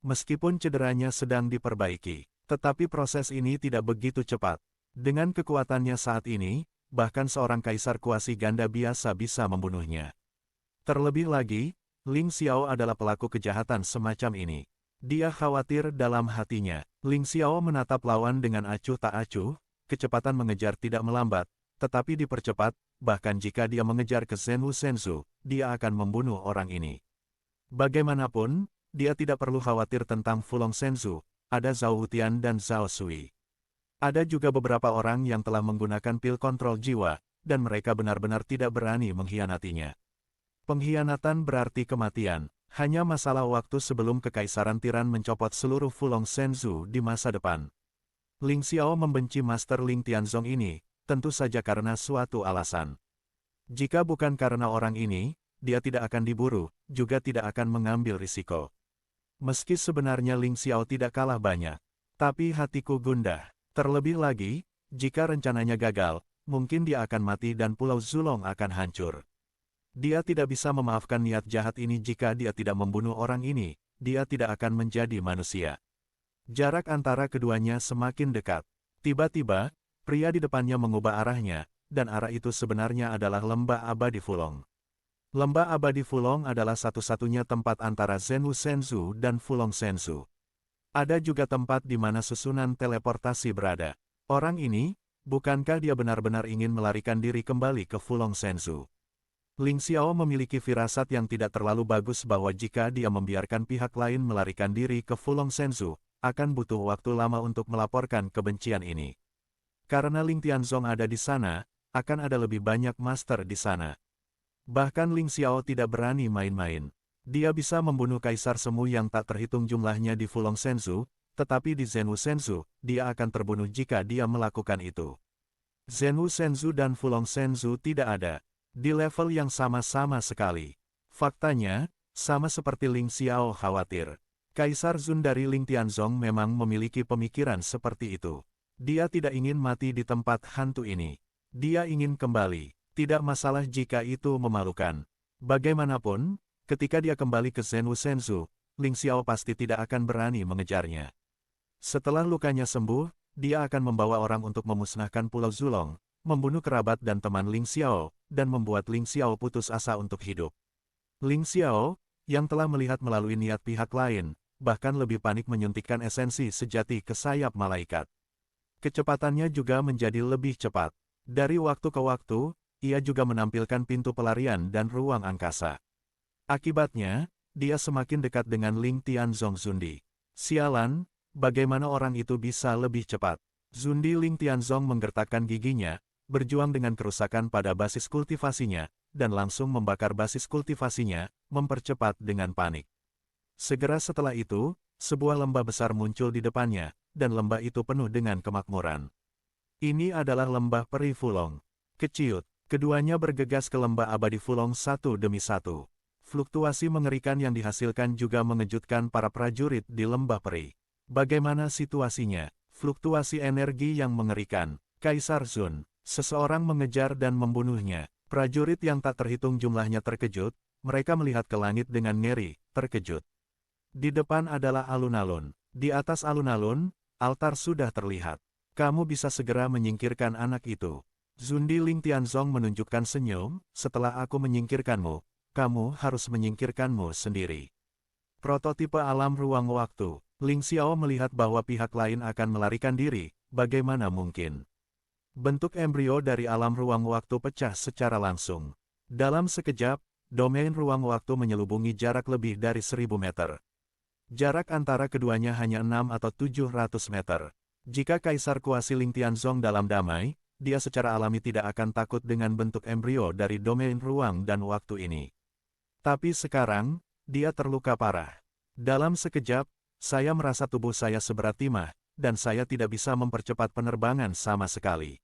Meskipun cederanya sedang diperbaiki, tetapi proses ini tidak begitu cepat. Dengan kekuatannya saat ini, bahkan seorang kaisar kuasi ganda biasa bisa membunuhnya. Terlebih lagi, Ling Xiao adalah pelaku kejahatan semacam ini. Dia khawatir dalam hatinya. Ling Xiao menatap lawan dengan acuh tak acuh, kecepatan mengejar tidak melambat, tetapi dipercepat, bahkan jika dia mengejar ke Zhenwu Shenzhou, dia akan membunuh orang ini. Bagaimanapun, dia tidak perlu khawatir tentang Fulong Shenzhou, ada Zhao Hutian dan Zhao Sui. Ada juga beberapa orang yang telah menggunakan pil kontrol jiwa, dan mereka benar-benar tidak berani mengkhianatinya. Pengkhianatan berarti kematian, hanya masalah waktu sebelum Kekaisaran Tiran mencopot seluruh Fulong Shenzhou di masa depan. Ling Xiao membenci Master Ling Tianzong ini, tentu saja karena suatu alasan. Jika bukan karena orang ini, dia tidak akan diburu, juga tidak akan mengambil risiko. Meski sebenarnya Ling Xiao tidak kalah banyak, tapi hatiku gundah. Terlebih lagi, jika rencananya gagal, mungkin dia akan mati dan Pulau Zulong akan hancur. Dia tidak bisa memaafkan niat jahat ini jika dia tidak membunuh orang ini, dia tidak akan menjadi manusia. Jarak antara keduanya semakin dekat. Tiba-tiba, pria di depannya mengubah arahnya, dan arah itu sebenarnya adalah lembah abadi Fulong. Lembah abadi Fulong adalah satu-satunya tempat antara Zhenwu Shenzhou dan Fulong Shenzhou. Ada juga tempat di mana susunan teleportasi berada. Orang ini, bukankah dia benar-benar ingin melarikan diri kembali ke Fulong Shenzhou? Ling Xiao memiliki firasat yang tidak terlalu bagus bahwa jika dia membiarkan pihak lain melarikan diri ke Fulong Shenzhou, akan butuh waktu lama untuk melaporkan kebencian ini. Karena Ling Tianzong ada di sana, akan ada lebih banyak master di sana. Bahkan Ling Xiao tidak berani main-main. Dia bisa membunuh Kaisar Semu yang tak terhitung jumlahnya di Fulong Shenzhou, tetapi di Zhenwu Shenzhou, dia akan terbunuh jika dia melakukan itu. Zhenwu Shenzhou dan Fulong Shenzhou tidak ada di level yang sama-sama sekali. Faktanya, sama seperti Ling Xiao khawatir. Kaisar Zun dari Ling Tianzong memang memiliki pemikiran seperti itu. Dia tidak ingin mati di tempat hantu ini. Dia ingin kembali. Tidak masalah jika itu memalukan. Bagaimanapun, ketika dia kembali ke Zhenwu Shenzhou, Ling Xiao pasti tidak akan berani mengejarnya. Setelah lukanya sembuh, dia akan membawa orang untuk memusnahkan Pulau Zulong, membunuh kerabat dan teman Ling Xiao, dan membuat Ling Xiao putus asa untuk hidup. Ling Xiao, yang telah melihat melalui niat pihak lain, bahkan lebih panik menyuntikkan esensi sejati ke sayap malaikat. Kecepatannya juga menjadi lebih cepat. Dari waktu ke waktu, ia juga menampilkan pintu pelarian dan ruang angkasa. Akibatnya, dia semakin dekat dengan Ling Tianzong Zundi. Sialan, bagaimana orang itu bisa lebih cepat? Zundi Ling Tianzong menggertakkan giginya, berjuang dengan kerusakan pada basis kultivasinya, dan langsung membakar basis kultivasinya, mempercepat dengan panik. Segera setelah itu, sebuah lembah besar muncul di depannya, dan lembah itu penuh dengan kemakmuran. Ini adalah lembah peri Fulong. Keciut, keduanya bergegas ke lembah abadi Fulong satu demi satu. Fluktuasi mengerikan yang dihasilkan juga mengejutkan para prajurit di lembah peri. Bagaimana situasinya? Fluktuasi energi yang mengerikan. Kaisar Zun, seseorang mengejar dan membunuhnya. Prajurit yang tak terhitung jumlahnya terkejut, mereka melihat ke langit dengan ngeri, terkejut. Di depan adalah alun-alun. Di atas alun-alun, altar sudah terlihat. Kamu bisa segera menyingkirkan anak itu. Zundi Ling Tianzong menunjukkan senyum, setelah aku menyingkirkanmu, kamu harus menyingkirkanmu sendiri. Prototipe alam ruang waktu. Ling Xiao melihat bahwa pihak lain akan melarikan diri, bagaimana mungkin? Bentuk embrio dari alam ruang waktu pecah secara langsung. Dalam sekejap, domain ruang waktu menyelubungi jarak lebih dari 1000 meter. Jarak antara keduanya hanya 6 atau 700 meter. Jika Kaisar Kuasi Ling Tianzong dalam damai, dia secara alami tidak akan takut dengan bentuk embrio dari domain ruang dan waktu ini. Tapi sekarang, dia terluka parah. Dalam sekejap, saya merasa tubuh saya seberat timah, dan saya tidak bisa mempercepat penerbangan sama sekali.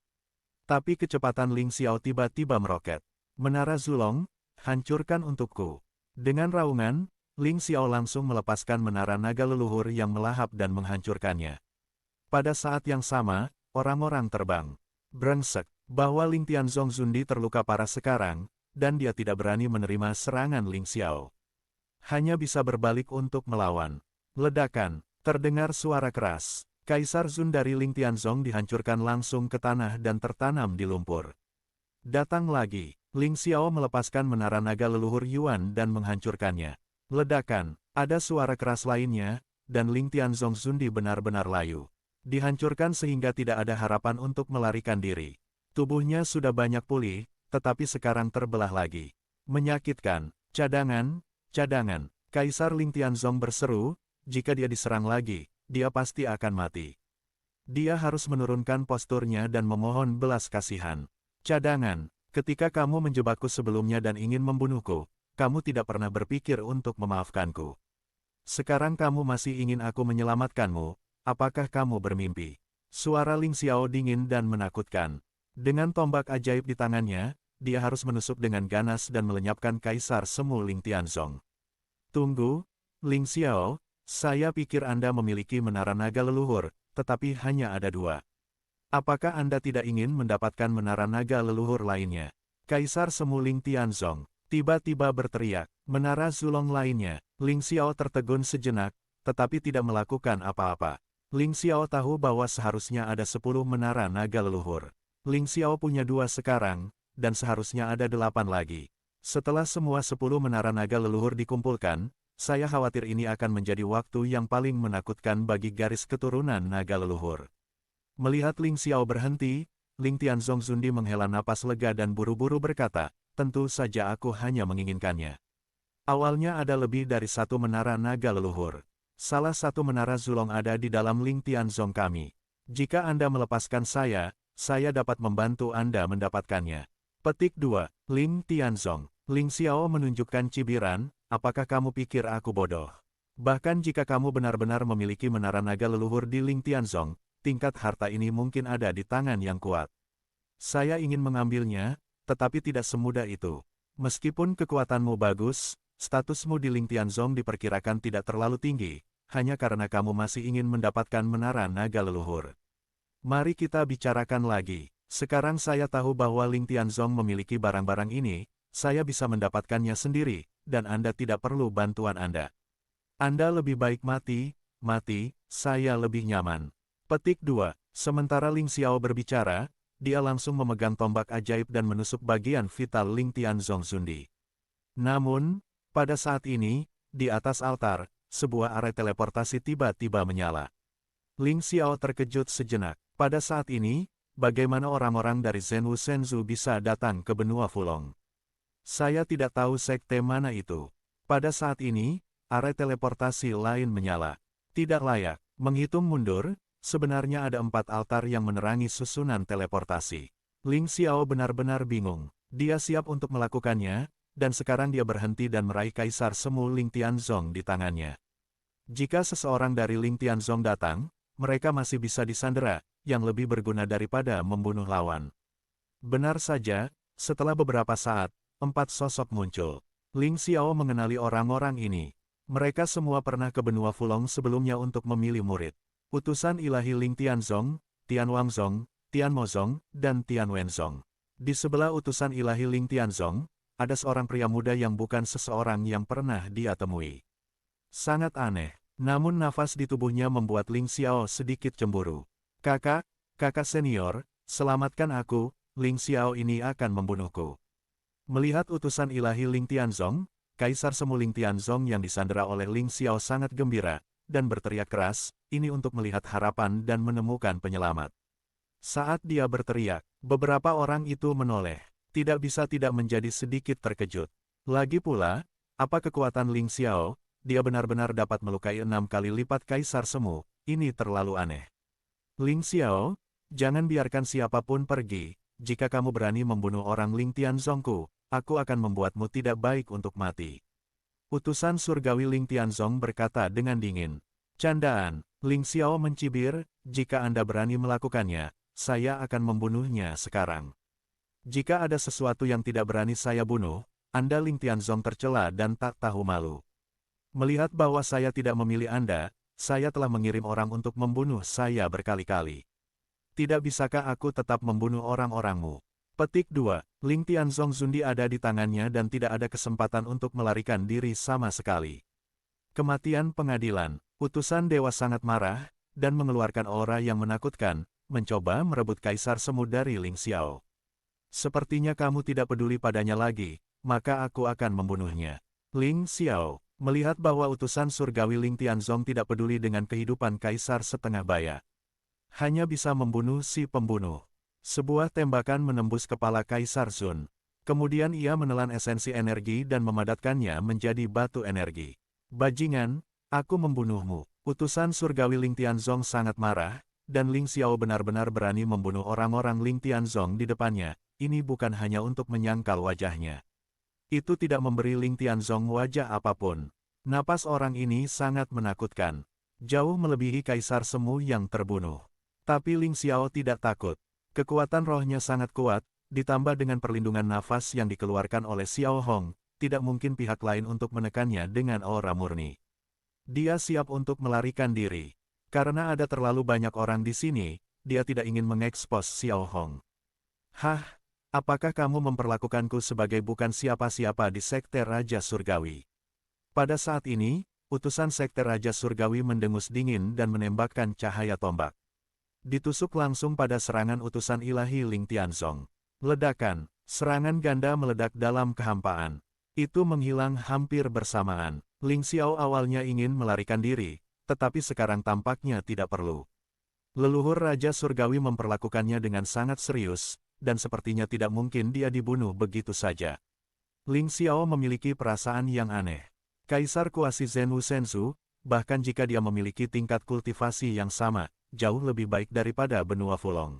Tapi kecepatan Ling Xiao tiba-tiba meroket. Menara Zulong, hancurkan untukku. Dengan raungan, Ling Xiao langsung melepaskan menara naga leluhur yang melahap dan menghancurkannya. Pada saat yang sama, orang-orang terbang. Brengsek, bahwa Ling Tianzong Zundi terluka parah sekarang, dan dia tidak berani menerima serangan Ling Xiao. Hanya bisa berbalik untuk melawan. Ledakan, terdengar suara keras. Kaisar Zun dari Ling Tianzong dihancurkan langsung ke tanah dan tertanam di lumpur. Datang lagi, Ling Xiao melepaskan menara naga leluhur Yuan dan menghancurkannya. Ledakan, ada suara keras lainnya, dan Ling Tianzong Zundi benar-benar layu. Dihancurkan sehingga tidak ada harapan untuk melarikan diri. Tubuhnya sudah banyak pulih, tetapi sekarang terbelah lagi. Menyakitkan, cadangan, cadangan. Kaisar Ling Tianzong berseru, jika dia diserang lagi, dia pasti akan mati. Dia harus menurunkan posturnya dan memohon belas kasihan. Cadangan, ketika kamu menjebakku sebelumnya dan ingin membunuhku, kamu tidak pernah berpikir untuk memaafkanku. Sekarang kamu masih ingin aku menyelamatkanmu, apakah kamu bermimpi? Suara Ling Xiao dingin dan menakutkan. Dengan tombak ajaib di tangannya, dia harus menusuk dengan ganas dan melenyapkan Kaisar Semu Ling Tianzong. Tunggu, Ling Xiao, saya pikir Anda memiliki menara naga leluhur, tetapi hanya ada 2. Apakah Anda tidak ingin mendapatkan menara naga leluhur lainnya? Kaisar Semu Ling Tianzong tiba-tiba berteriak. Menara Zulong lainnya. Ling Xiao tertegun sejenak, tetapi tidak melakukan apa-apa. Ling Xiao tahu bahwa seharusnya ada 10 menara naga leluhur. Ling Xiao punya 2 sekarang, dan seharusnya ada 8 lagi. Setelah semua 10 menara naga leluhur dikumpulkan, saya khawatir ini akan menjadi waktu yang paling menakutkan bagi garis keturunan naga leluhur. Melihat Ling Xiao berhenti, Ling Tianzong Zundi menghela napas lega dan buru-buru berkata, tentu saja aku hanya menginginkannya. Awalnya ada lebih dari 1 menara naga leluhur. Salah satu menara Zulong ada di dalam Ling Tianzong kami. Jika Anda melepaskan saya dapat membantu Anda mendapatkannya. Petik 2, Ling Tianzong. Ling Xiao menunjukkan cibiran, apakah kamu pikir aku bodoh? Bahkan jika kamu benar-benar memiliki menara naga leluhur di Ling Tianzong, tingkat harta ini mungkin ada di tangan yang kuat. Saya ingin mengambilnya, tetapi tidak semudah itu. Meskipun kekuatanmu bagus, statusmu di Ling Tianzong diperkirakan tidak terlalu tinggi, hanya karena kamu masih ingin mendapatkan menara naga leluhur. Mari kita bicarakan lagi. Sekarang saya tahu bahwa Ling Tianzong memiliki barang-barang ini, saya bisa mendapatkannya sendiri, dan Anda tidak perlu bantuan Anda. Anda lebih baik mati, saya lebih nyaman. Petik 2, sementara Ling Xiao berbicara, dia langsung memegang tombak ajaib dan menusuk bagian vital Ling Tianzong Zundi. Namun, Pada saat ini, di atas altar, sebuah area teleportasi tiba-tiba menyala. Ling Xiao terkejut sejenak. Pada saat ini, bagaimana orang-orang dari Zhenwu Shenzhou bisa datang ke benua Fulong? Saya tidak tahu sekte mana itu. Pada saat ini, area teleportasi lain menyala. Tidak layak. Menghitung mundur, sebenarnya ada 4 altar yang menerangi susunan teleportasi. Ling Xiao benar-benar bingung. Dia siap untuk melakukannya, dan sekarang dia berhenti dan meraih Kaisar Semu Ling Tianzong di tangannya. Jika seseorang dari Ling Tianzong datang, mereka masih bisa disandera, yang lebih berguna daripada membunuh lawan. Benar saja, setelah beberapa saat, 4 sosok muncul. Ling Xiao mengenali orang-orang ini. Mereka semua pernah ke benua Fulong sebelumnya untuk memilih murid. Utusan ilahi Ling Tianzong, Tian Wangzong, Tian Mozong, dan Tian Wenzong. Di sebelah utusan ilahi Ling Tianzong, ada seorang pria muda yang bukan seseorang yang pernah dia temui. Sangat aneh. Namun nafas di tubuhnya membuat Ling Xiao sedikit cemburu. Kakak senior, selamatkan aku, Ling Xiao ini akan membunuhku. Melihat utusan ilahi Ling Tianzong, Kaisar Semu Ling Tianzong yang disandera oleh Ling Xiao sangat gembira, dan berteriak keras, ini untuk melihat harapan dan menemukan penyelamat. Saat dia berteriak, beberapa orang itu menoleh. Tidak bisa tidak menjadi sedikit terkejut. Lagi pula, apa kekuatan Ling Xiao? Dia benar-benar dapat melukai 6 kali lipat Kaisar Semu, ini terlalu aneh. Ling Xiao, jangan biarkan siapapun pergi, jika kamu berani membunuh orang Ling Tianzongku, aku akan membuatmu tidak baik untuk mati. Utusan surgawi Ling Tianzong berkata dengan dingin. Candaan, Ling Xiao mencibir, jika Anda berani melakukannya, saya akan membunuhnya sekarang. Jika ada sesuatu yang tidak berani saya bunuh, Anda Ling Tianzong tercela dan tak tahu malu. Melihat bahwa saya tidak memilih Anda, saya telah mengirim orang untuk membunuh saya berkali-kali. Tidak bisakah aku tetap membunuh orang-orangmu? Petik 2. Ling Tianzong Zundi ada di tangannya dan tidak ada kesempatan untuk melarikan diri sama sekali. Kematian pengadilan. Utusan dewa sangat marah, dan mengeluarkan aura yang menakutkan, mencoba merebut Kaisar Semu dari Ling Xiao. Sepertinya kamu tidak peduli padanya lagi, maka aku akan membunuhnya. Ling Xiao melihat bahwa utusan surgawi Ling Tianzong tidak peduli dengan kehidupan Kaisar setengah baya. Hanya bisa membunuh si pembunuh. Sebuah tembakan menembus kepala Kaisar Zun. Kemudian ia menelan esensi energi dan memadatkannya menjadi batu energi. Bajingan, aku membunuhmu. Utusan surgawi Ling Tianzong sangat marah, dan Ling Xiao benar-benar berani membunuh orang-orang Ling Tianzong di depannya. Ini bukan hanya untuk menyangkal wajahnya. Itu tidak memberi Ling Tianzong wajah apapun. Napas orang ini sangat menakutkan. Jauh melebihi Kaisar Semu yang terbunuh. Tapi Ling Xiao tidak takut. Kekuatan rohnya sangat kuat, ditambah dengan perlindungan nafas yang dikeluarkan oleh Xiao Hong, tidak mungkin pihak lain untuk menekannya dengan aura murni. Dia siap untuk melarikan diri. Karena ada terlalu banyak orang di sini, dia tidak ingin mengekspos Xiao Hong. Hah? Apakah kamu memperlakukanku sebagai bukan siapa-siapa di Sekte Raja Surgawi? Pada saat ini, utusan Sekte Raja Surgawi mendengus dingin dan menembakkan cahaya tombak. Ditusuk langsung pada serangan utusan ilahi Ling Tianzong. Ledakan, serangan ganda meledak dalam kehampaan. Itu menghilang hampir bersamaan. Ling Xiao awalnya ingin melarikan diri, tetapi sekarang tampaknya tidak perlu. Leluhur Raja Surgawi memperlakukannya dengan sangat serius, dan sepertinya tidak mungkin dia dibunuh begitu saja. Ling Xiao memiliki perasaan yang aneh. Kaisar kuasi Zhenwu Shenzhou, bahkan jika dia memiliki tingkat kultivasi yang sama, jauh lebih baik daripada benua Fulong.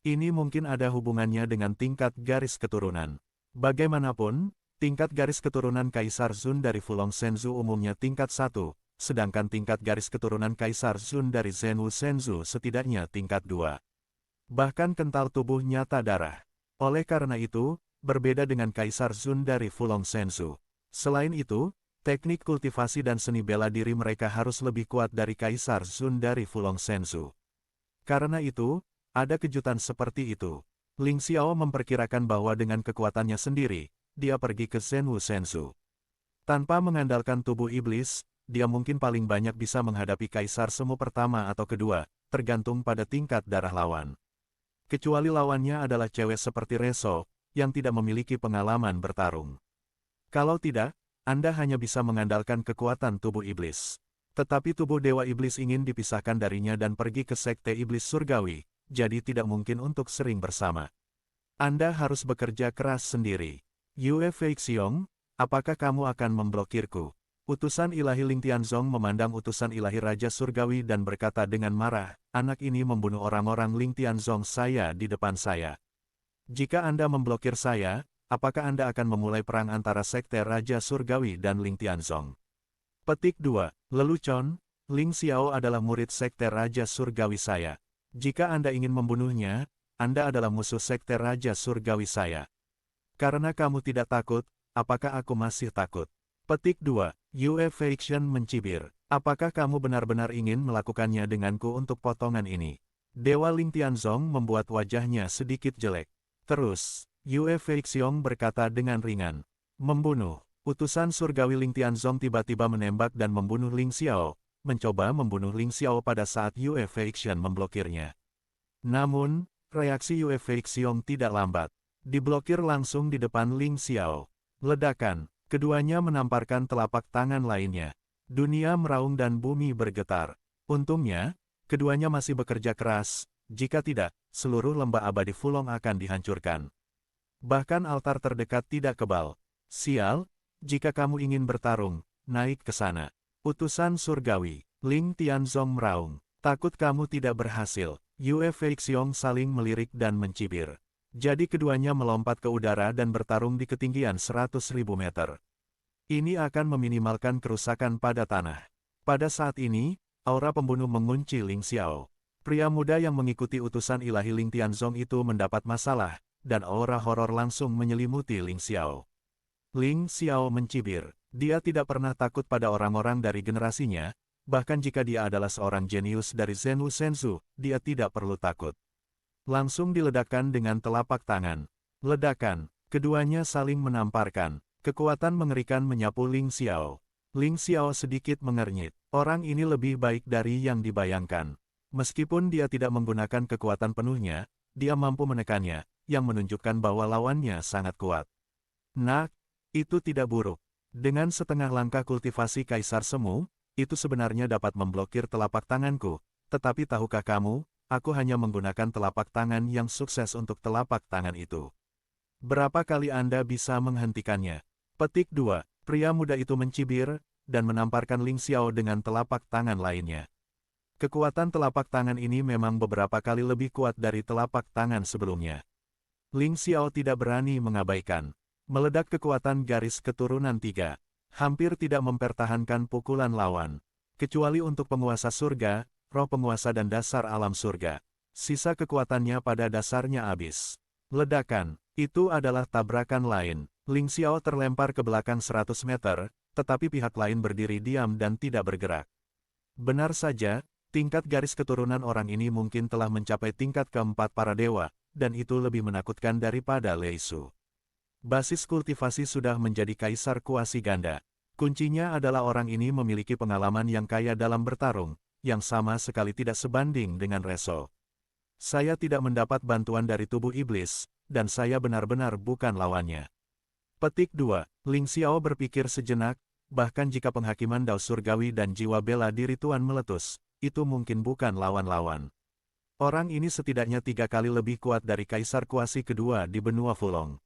Ini mungkin ada hubungannya dengan tingkat garis keturunan. Bagaimanapun, tingkat garis keturunan Kaisar Zun dari Fulong Shenzhou umumnya tingkat 1, sedangkan tingkat garis keturunan Kaisar Zun dari Zhenwu Shenzhou setidaknya tingkat 2. Bahkan kental tubuh nyata darah. Oleh karena itu, berbeda dengan Kaisar Zun dari Fulong Shenzhou. Selain itu, teknik kultivasi dan seni bela diri mereka harus lebih kuat dari Kaisar Zun dari Fulong Shenzhou. Karena itu, ada kejutan seperti itu. Ling Xiao memperkirakan bahwa dengan kekuatannya sendiri, dia pergi ke Zhenwu Shenzhou. Tanpa mengandalkan tubuh iblis, dia mungkin paling banyak bisa menghadapi Kaisar Semu pertama atau kedua, tergantung pada tingkat darah lawan. Kecuali lawannya adalah cewek seperti Reso, yang tidak memiliki pengalaman bertarung. Kalau tidak, Anda hanya bisa mengandalkan kekuatan tubuh iblis. Tetapi tubuh Dewa Iblis ingin dipisahkan darinya dan pergi ke Sekte Iblis Surgawi, jadi tidak mungkin untuk sering bersama. Anda harus bekerja keras sendiri. Yue Feixiong, apakah kamu akan memblokirku? Utusan ilahi Ling Tianzong memandang utusan ilahi Raja Surgawi dan berkata dengan marah, anak ini membunuh orang-orang Ling Tianzong saya di depan saya. Jika Anda memblokir saya, apakah Anda akan memulai perang antara Sekte Raja Surgawi dan Ling Tianzong? Petik 2. Lelucon, Ling Xiao adalah murid Sekte Raja Surgawi saya. Jika Anda ingin membunuhnya, Anda adalah musuh Sekte Raja Surgawi saya. Karena kamu tidak takut, apakah aku masih takut? Petik 2. Yue Feixian mencibir. Apakah kamu benar-benar ingin melakukannya denganku untuk potongan ini? Dewa Ling Tianzong membuat wajahnya sedikit jelek. Terus, Yue Feixiong berkata dengan ringan. Membunuh. Utusan surgawi Ling Tianzong tiba-tiba menembak dan membunuh Ling Xiao, mencoba membunuh Ling Xiao pada saat Yue Feixian memblokirnya. Namun, reaksi Yue Feixiong tidak lambat. Diblokir langsung di depan Ling Xiao. Ledakan. Keduanya menamparkan telapak tangan lainnya. Dunia meraung dan bumi bergetar. Untungnya, keduanya masih bekerja keras, jika tidak, seluruh lembah abadi Fulong akan dihancurkan. Bahkan altar terdekat tidak kebal. Sial, jika kamu ingin bertarung, naik ke sana. Utusan surgawi, Ling Tianzong meraung. Takut kamu tidak berhasil. Yue Feixiong saling melirik dan mencibir. Jadi keduanya melompat ke udara dan bertarung di ketinggian 100.000 meter. Ini akan meminimalkan kerusakan pada tanah. Pada saat ini, aura pembunuh mengunci Ling Xiao. Pria muda yang mengikuti utusan ilahi Ling Tianzong itu mendapat masalah, dan aura horor langsung menyelimuti Ling Xiao. Ling Xiao mencibir. Dia tidak pernah takut pada orang-orang dari generasinya, bahkan jika dia adalah seorang jenius dari Zhenwu Shenzhou, dia tidak perlu takut. Langsung diledakkan dengan telapak tangan. Ledakan, keduanya saling menamparkan. Kekuatan mengerikan menyapu Ling Xiao. Ling Xiao sedikit mengernyit. Orang ini lebih baik dari yang dibayangkan. Meskipun dia tidak menggunakan kekuatan penuhnya, dia mampu menekannya, yang menunjukkan bahwa lawannya sangat kuat. Nah, itu tidak buruk. Dengan setengah langkah kultivasi Kaisar Semu, itu sebenarnya dapat memblokir telapak tanganku. Tetapi tahukah kamu, aku hanya menggunakan telapak tangan yang sukses untuk telapak tangan itu. Berapa kali Anda bisa menghentikannya? Petik 2. Pria muda itu mencibir, dan menamparkan Ling Xiao dengan telapak tangan lainnya. Kekuatan telapak tangan ini memang beberapa kali lebih kuat dari telapak tangan sebelumnya. Ling Xiao tidak berani mengabaikan. Meledak kekuatan garis keturunan 3. Hampir tidak mempertahankan pukulan lawan. Kecuali untuk penguasa surga, roh penguasa dan dasar alam surga. Sisa kekuatannya pada dasarnya habis. Ledakan. Itu adalah tabrakan lain. Ling Xiao terlempar ke belakang 100 meter, tetapi pihak lain berdiri diam dan tidak bergerak. Benar saja, tingkat garis keturunan orang ini mungkin telah mencapai tingkat keempat para dewa, dan itu lebih menakutkan daripada Lei Su. Basis kultivasi sudah menjadi kaisar kuasi ganda. Kuncinya adalah orang ini memiliki pengalaman yang kaya dalam bertarung, yang sama sekali tidak sebanding dengan Reso. Saya tidak mendapat bantuan dari tubuh iblis, dan saya benar-benar bukan lawannya. Petik 2. Ling Xiao berpikir sejenak, bahkan jika penghakiman Dao Surgawi dan jiwa bela diri Tuan meletus, itu mungkin bukan lawan-lawan. Orang ini setidaknya 3 kali lebih kuat dari kaisar kuasi kedua di benua Fulong.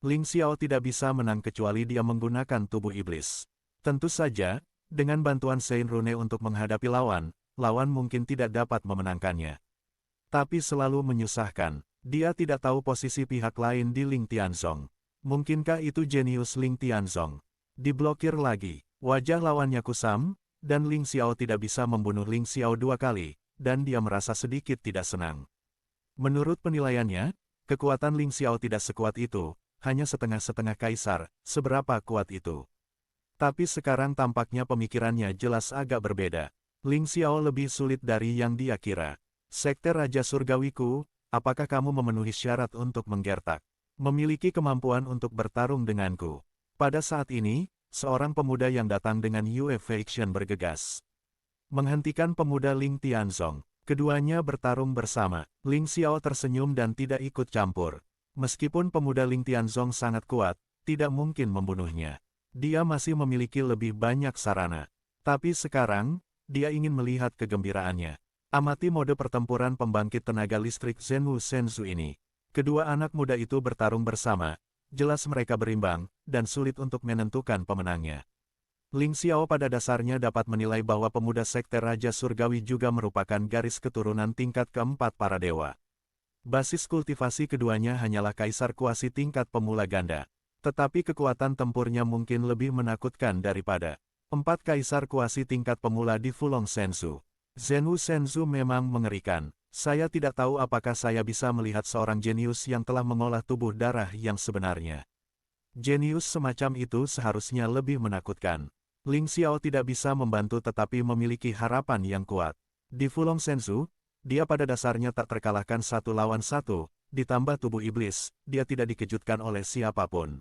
Ling Xiao tidak bisa menang kecuali dia menggunakan tubuh iblis. Tentu saja, dengan bantuan Sein Rune untuk menghadapi lawan, lawan mungkin tidak dapat memenangkannya. Tapi selalu menyusahkan, dia tidak tahu posisi pihak lain di Ling Tianzong. Mungkinkah itu jenius Ling Tianzong? Diblokir lagi, wajah lawannya kusam, dan Ling Xiao tidak bisa membunuh Ling Xiao 2 kali, dan dia merasa sedikit tidak senang. Menurut penilaiannya, kekuatan Ling Xiao tidak sekuat itu, hanya setengah-setengah kaisar, seberapa kuat itu. Tapi sekarang tampaknya pemikirannya jelas agak berbeda. Ling Xiao lebih sulit dari yang dia kira. Sekte Raja Surgawiku, apakah kamu memenuhi syarat untuk menggertak? Memiliki kemampuan untuk bertarung denganku. Pada saat ini, seorang pemuda yang datang dengan Yue Feixian bergegas. Menghentikan pemuda Ling Tianzong. Keduanya bertarung bersama. Ling Xiao tersenyum dan tidak ikut campur. Meskipun pemuda Ling Tianzong sangat kuat, tidak mungkin membunuhnya. Dia masih memiliki lebih banyak sarana. Tapi sekarang, dia ingin melihat kegembiraannya. Amati mode pertempuran pembangkit tenaga listrik Zhenwu Shenzhou ini. Kedua anak muda itu bertarung bersama, jelas mereka berimbang, dan sulit untuk menentukan pemenangnya. Ling Xiao pada dasarnya dapat menilai bahwa pemuda Sekte Raja Surgawi juga merupakan garis keturunan tingkat keempat para dewa. Basis kultivasi keduanya hanyalah kaisar kuasi tingkat pemula ganda. Tetapi kekuatan tempurnya mungkin lebih menakutkan daripada 4 kaisar kuasi tingkat pemula di Fulong Shenzhou. Zhenwu Shenzhou memang mengerikan. Saya tidak tahu apakah saya bisa melihat seorang jenius yang telah mengolah tubuh darah yang sebenarnya. Jenius semacam itu seharusnya lebih menakutkan. Ling Xiao tidak bisa membantu tetapi memiliki harapan yang kuat. Di Fulong Shenzhou, dia pada dasarnya tak terkalahkan 1 lawan 1, ditambah tubuh iblis, dia tidak dikejutkan oleh siapapun.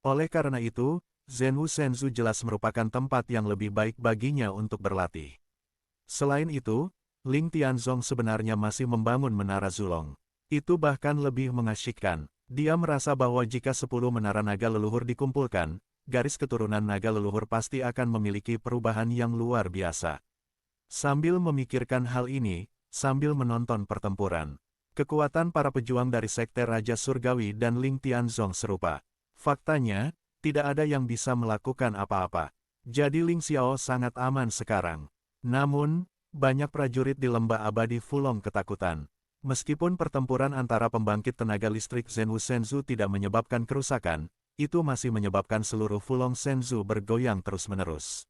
Oleh karena itu, Zhenwu Shenzhou jelas merupakan tempat yang lebih baik baginya untuk berlatih. Selain itu, Ling Tianzong sebenarnya masih membangun Menara Zulong. Itu bahkan lebih mengasyikkan. Dia merasa bahwa jika 10 menara naga leluhur dikumpulkan, garis keturunan naga leluhur pasti akan memiliki perubahan yang luar biasa. Sambil memikirkan hal ini, sambil menonton pertempuran, kekuatan para pejuang dari Sekte Raja Surgawi dan Ling Tianzong serupa. Faktanya, tidak ada yang bisa melakukan apa-apa. Jadi Ling Xiao sangat aman sekarang. Namun, banyak prajurit di lembah abadi Fulong ketakutan. Meskipun pertempuran antara pembangkit tenaga listrik Zhenwu Shenzhou tidak menyebabkan kerusakan, itu masih menyebabkan seluruh Fulong Shenzhou bergoyang terus-menerus.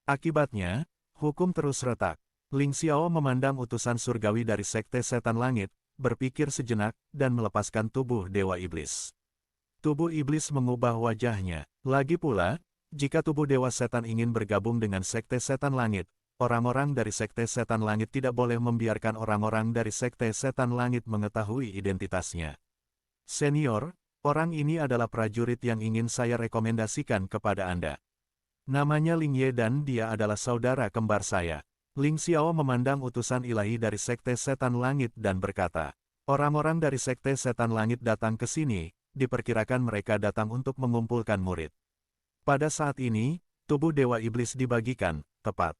Akibatnya, hukum terus retak. Ling Xiao memandang utusan surgawi dari Sekte Setan Langit, berpikir sejenak, dan melepaskan tubuh Dewa Iblis. Tubuh iblis mengubah wajahnya. Lagi pula, jika tubuh Dewa Setan ingin bergabung dengan Sekte Setan Langit, orang-orang dari Sekte Setan Langit tidak boleh membiarkan orang-orang dari Sekte Setan Langit mengetahui identitasnya. Senior, orang ini adalah prajurit yang ingin saya rekomendasikan kepada Anda. Namanya Ling Ye dan dia adalah saudara kembar saya. Ling Xiao memandang utusan ilahi dari Sekte Setan Langit dan berkata, orang-orang dari Sekte Setan Langit datang ke sini, diperkirakan mereka datang untuk mengumpulkan murid. Pada saat ini, tubuh Dewa Iblis dibagikan, tepat